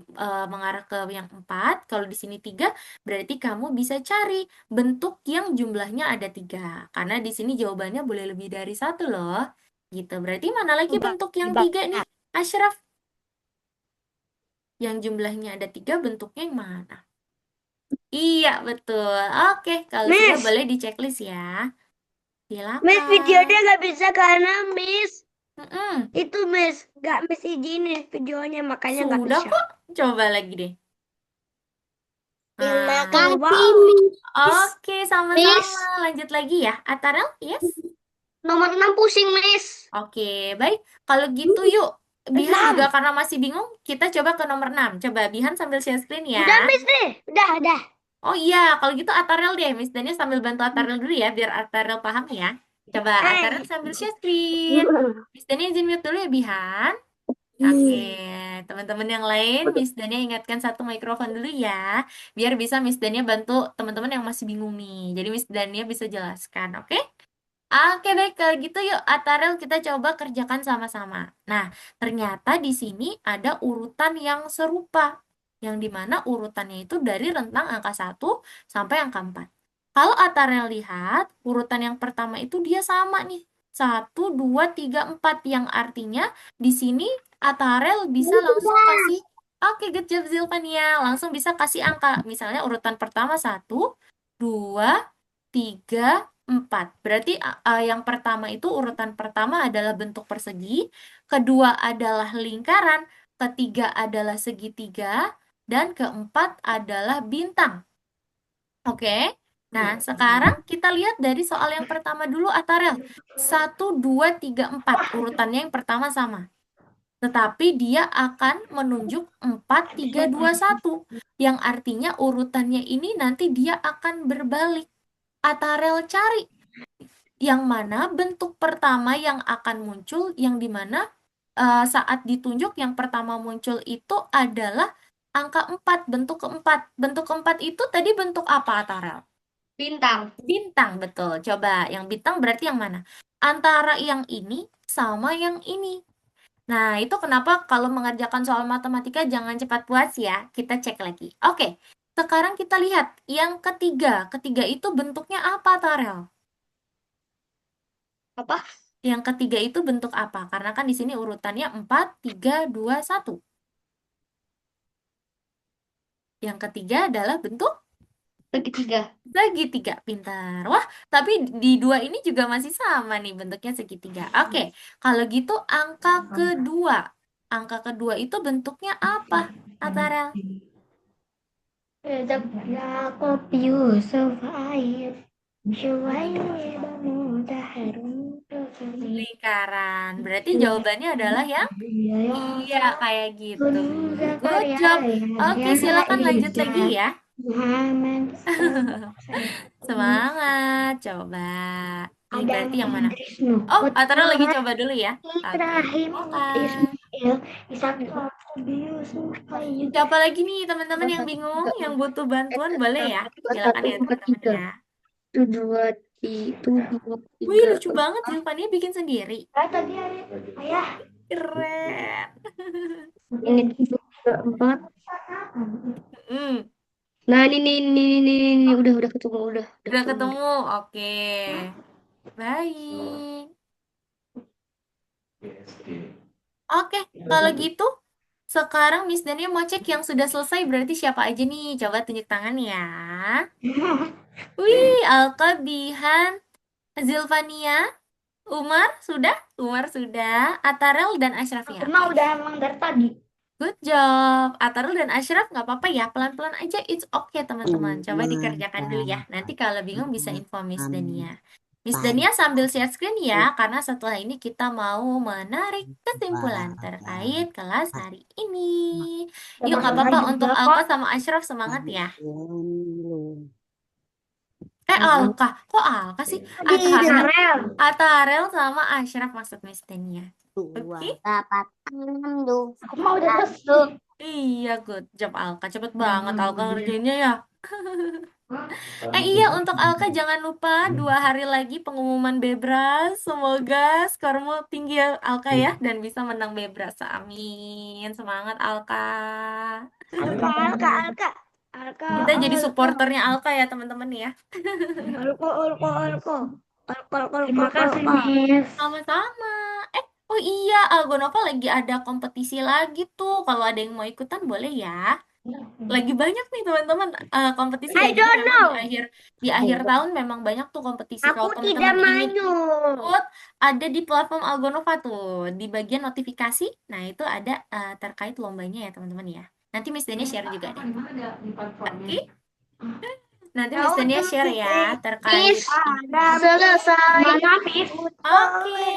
mengarah ke yang 4, kalau di sini 3, berarti kamu bisa cari bentuk yang jumlahnya ada 3. Karena di sini jawabannya boleh lebih dari 1 loh. Gitu. Berarti mana lagi bentuk yang 3 nih, Ashraf? Yang jumlahnya ada 3 bentuknya yang mana? Iya, betul. Oke, kalau sudah Miss, boleh di checklist ya. Miss videonya Silakan. nggak bisa karena Miss Mm-mm. itu Miss nggak Miss izinin videonya makanya nggak Sudah bisa. kok. Coba lagi deh. Terima Nah, kasih. Kasih, Wow. Miss. oke, Miss, sama-sama. Lanjut lagi ya. Atarel, yes? nomor 6 pusing, Miss. Oke, baik. Kalau gitu yuk. Bihan juga 6. karena masih bingung, kita coba ke nomor 6. Coba Bihan sambil share screen ya. Udah Miss nih. Udah. Oh iya, kalau gitu Atarel deh. Miss Dania sambil bantu Atarel dulu ya, biar Atarel paham ya. Coba Atarel sambil share screen. Miss Dania izin mute dulu ya, Bihan. Oke, teman-teman yang lain, Betul. Miss Dania ingatkan satu mikrofon dulu ya, biar bisa Miss Dania bantu teman-teman yang masih bingung nih. Jadi Miss Dania bisa jelaskan, oke? Oke, baik. Kalau gitu yuk, Atarel kita coba kerjakan sama-sama. Nah, ternyata di sini ada urutan yang serupa, yang dimana urutannya itu dari rentang angka 1 sampai angka 4. Kalau Atarel lihat, urutan yang pertama itu dia sama nih. 1, 2, 3, 4, yang artinya di sini Atarel bisa langsung kasih, oke, good job Zilvania, langsung bisa kasih angka. Misalnya urutan pertama 1, 2, 3, 4. Berarti yang pertama itu urutan pertama adalah bentuk persegi, kedua adalah lingkaran, ketiga adalah segitiga, dan keempat adalah bintang. Oke. Nah, sekarang kita lihat dari soal yang pertama dulu, Atarel. 1, 2, 3, 4. Urutannya yang pertama sama. Tetapi dia akan menunjuk 4, 3, 2, 1. Yang artinya urutannya ini nanti dia akan berbalik. Atarel cari yang mana bentuk pertama yang akan muncul, yang dimana saat ditunjuk yang pertama muncul itu adalah angka 4, bentuk keempat. Bentuk keempat itu tadi bentuk apa, Atarel? Bintang. Bintang, betul. Coba, yang bintang berarti yang mana? Antara yang ini sama yang ini. Nah, itu kenapa kalau mengerjakan soal matematika jangan cepat puas ya. Kita cek lagi. Oke, sekarang kita lihat yang ketiga. Ketiga itu bentuknya apa, Tarel? Apa? Yang ketiga itu bentuk apa? Karena kan di sini urutannya 4, 3, 2, 1. Yang ketiga adalah bentuk Segitiga. segitiga. Pintar. Wah, tapi di dua ini juga masih sama nih bentuknya segitiga. Oke, kalau gitu angka kedua. Angka kedua itu bentuknya apa, Atarel? Yakob Yusuf Aib Syuaib Muda Harun Lingkaran. Berarti jawabannya adalah yang iya, kayak gitu. Good job. Oke, silakan lanjut lagi ya. Muhammad Semangat. Coba. Ini Adam berarti yang mana? Idris Nuh Oh, Atara lagi coba dulu ya. Oke, Ibrahim silakan. Ismail Ishak Yaqub Yusuf Aib Siapa lagi nih teman-teman yang bingung, yang butuh bantuan boleh ya? Silakan ya teman-teman ya. itu dua Wih, tiga lucu banget Zilvania bikin sendiri. tadi ayah Keren. ini tiga empat. Hmm, Nah ini udah ketemu udah ketemu. Oke. Baik. Oke, kalau gitu sekarang Miss Dania mau cek yang sudah selesai berarti siapa aja nih? Coba tunjuk tangan ya. Wih, Alka, Bihan, Zilvania, Umar sudah? Umar sudah. Atarel dan Ashraf ya. Karena udah emang dari tadi. Good job. Atarel dan Ashraf nggak apa-apa ya. Pelan-pelan aja. It's okay teman-teman. Coba dikerjakan dulu ya. Nanti kalau bingung bisa info Miss Dania. Miss Dania sambil share screen ya. Karena setelah ini kita mau menarik kesimpulan terkait kelas hari ini. Yuk nggak apa-apa untuk Alka sama Ashraf semangat ya. Alka. Kok Alka sih? Atarel sama Ashraf maksud Miss Dania. Oke. Dapat 6 tuh. Aku mau udah selesai. Iya, good job Alka. Cepet banget Alka ngerjainnya ya. Iya, untuk Alka jangan lupa 2 hari lagi pengumuman Bebras. Semoga skormu tinggi ya Alka ya. Dan bisa menang Bebras. Amin. Semangat Alka. Alka. Kita jadi supporternya Alka ya teman-teman ya. Alka. Terima kasih, Miss. Sama-sama. Oh iya, Algonova lagi ada kompetisi lagi tuh. Kalau ada yang mau ikutan boleh ya. Lagi banyak nih teman-teman kompetisi ya. I Jadi don't memang know. di akhir tahun memang banyak tuh kompetisi. Aku Kalau tidak teman-teman ingin main. ikut, ada di platform Algonova tuh di bagian notifikasi. Nah itu ada terkait lombanya ya teman-teman ya. Nanti Miss Dania share juga deh. Oke, nanti Ya Miss Dania udah, share ya Miss, terkait ini. selesai. Gimana, Miss? Oke,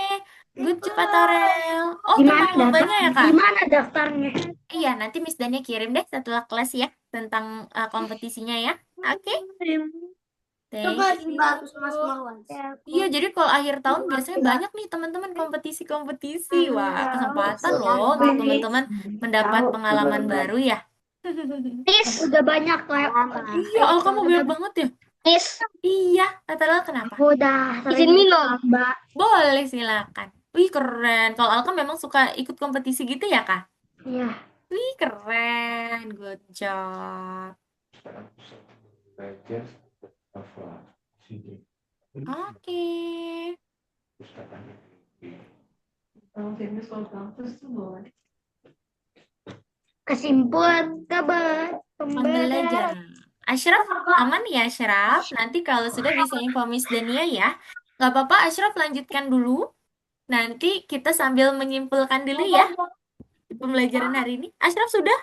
good job Atarel. Oh Gimana tentang lombanya ya Kak? Gimana daftarnya? Iya, nanti Miss Dania kirim deh setelah kelas ya tentang kompetisinya ya. Oke, Coba thank dibantu sama you. Marwan. Iya, jadi kalau akhir tahun biasanya banyak nih teman-teman kompetisi-kompetisi. Wah, kesempatan loh untuk teman-teman mendapat pengalaman baru ya. Miss, Udah banyak lah. Iya, oh kamu banyak banget ya. Miss, Iya, Natal kenapa? Aku udah izin minum. Mbak. Boleh silakan. Wih, keren. Kalau Alka memang suka ikut kompetisi gitu ya, Kak? Iya. Wih, keren. Good job. Oke. Kesimpulan kabar Pembelajaran. Ashraf, aman ya Ashraf? Nanti kalau sudah bisa info Miss Dania ya. Nggak apa-apa, Ashraf lanjutkan dulu. Nanti kita sambil menyimpulkan dulu ya pembelajaran hari ini. Ashraf sudah?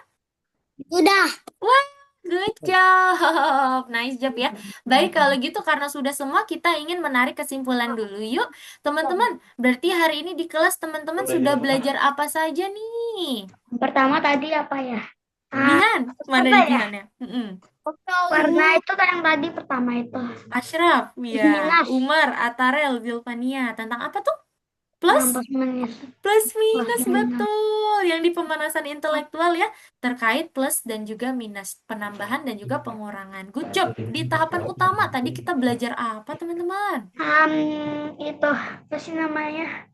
Udah. Wah, good job. Nice job ya. Baik, kalau gitu karena sudah semua kita ingin menarik kesimpulan dulu. Yuk, teman-teman. Berarti hari ini di kelas teman-teman sudah belajar apa saja nih? Pertama tadi apa ya? Bihan, mana apa nih ya? Bihannya? Warna itu kan yang tadi pertama itu. Ashraf, ya. Minas. Umar, Atarel, Zilvania. Tentang apa tuh? Yang Plus? plus minus. Plus minus, Plus minus. betul. Yang di pemanasan intelektual ya. Terkait plus dan juga minus. Penambahan dan juga pengurangan. Good job. Di tahapan utama tadi kita belajar apa teman-teman? Itu apa sih namanya?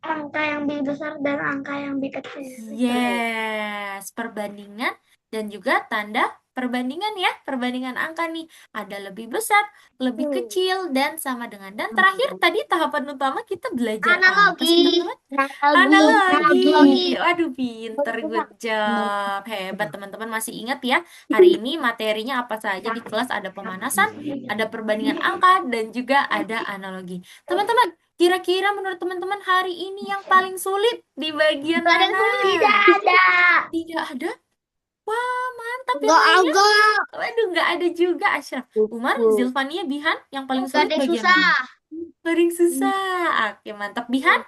Angka yang lebih besar dan angka yang lebih kecil. Yes, perbandingan dan juga tanda perbandingan ya. Perbandingan angka nih. Ada lebih besar, lebih kecil, dan sama dengan. Dan terakhir tadi tahapan utama kita belajar apa sih Analogi. teman-teman? Analogi. Waduh, pinter, good job. Hebat teman-teman, masih ingat ya. Hari ini materinya apa saja di kelas, ada pemanasan, ada perbandingan angka, dan juga ada analogi. Teman-teman, kira-kira menurut teman-teman hari ini yang paling sulit di bagian Nggak ada yang mana? sulit. Tidak ada. Tidak ada? Wah, mantap yang lainnya. Agak. Waduh, nggak ada juga Ashraf. Umar, Zilvania, Bihan, yang paling Nggak ada sulit yang bagian susah. mana? Paling susah. Oke, mantap. Bihan,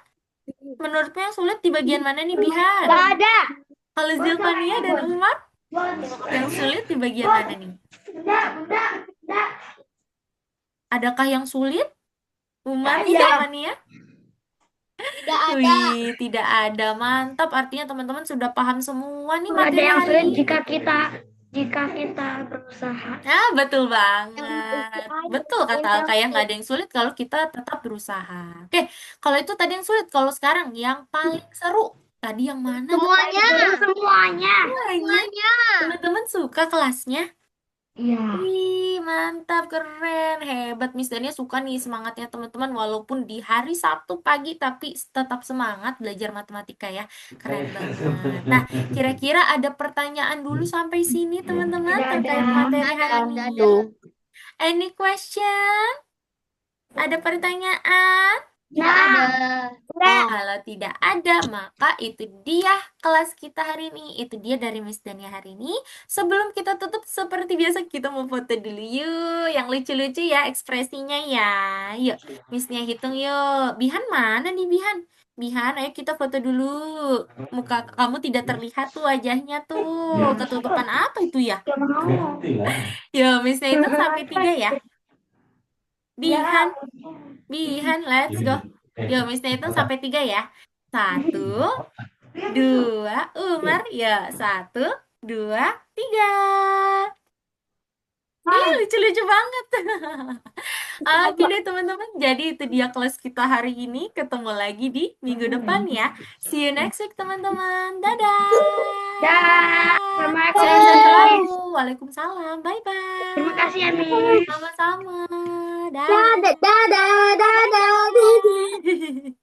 menurutmu yang sulit di bagian mana nih, Bihan? Tidak ada. Kalau Zilvania dan Umar, yang sulit di bagian mana nih? Tidak. Adakah yang sulit? Umar, Tidak. Zilvania? Tidak ada. Wih, tidak ada. Mantap. Artinya teman-teman sudah paham semua nih Tidak ada materi yang hari sulit ini. jika kita berusaha. Nah, betul banget. Betul kata Alka ya, nggak ada yang sulit kalau kita tetap berusaha. Oke, kalau itu tadi yang sulit. Kalau sekarang yang paling seru. Tadi yang mana? Semuanya. Semuanya. Semuanya. Teman-teman suka kelasnya? Iya. Wih, mantap, keren, hebat. Miss Dania suka nih semangatnya teman-teman. Walaupun di hari Sabtu pagi, tapi tetap semangat belajar matematika ya. Keren banget. Nah, kira-kira ada pertanyaan dulu sampai sini teman-teman Tidak terkait ada. materi hari ini. Ada. Any question? Ada pertanyaan? Tidak ada. Kalau tidak ada, maka itu dia kelas kita hari ini. Itu dia dari Miss Dania hari ini. Sebelum kita tutup, seperti biasa kita mau foto dulu yuk. Yang lucu-lucu ya ekspresinya ya. Yuk, Missnya hitung yuk. Bihan mana nih Bihan? Bihan, ayo kita foto dulu. Muka kamu tidak terlihat tuh wajahnya tuh. Ketutupan apa itu ya? Tidak mau. Yuk, Missnya hitung sampai 3 ya. Bihan, let's go. Yuk, Missnya hitung sampai 3 ya. 1, 2, Umar. Ya, 1, 2, 3. Ih, lucu-lucu banget. Oke deh teman-teman. Jadi itu dia kelas kita hari ini. Ketemu lagi di minggu depan ya. See you next week teman-teman. Dadah. Dah. Terima Sehat kasih. selalu. Waalaikumsalam. Bye-bye. Terima kasih ya, Miss. Sama-sama. Dadah, dadah, dadah, dadah. Dah.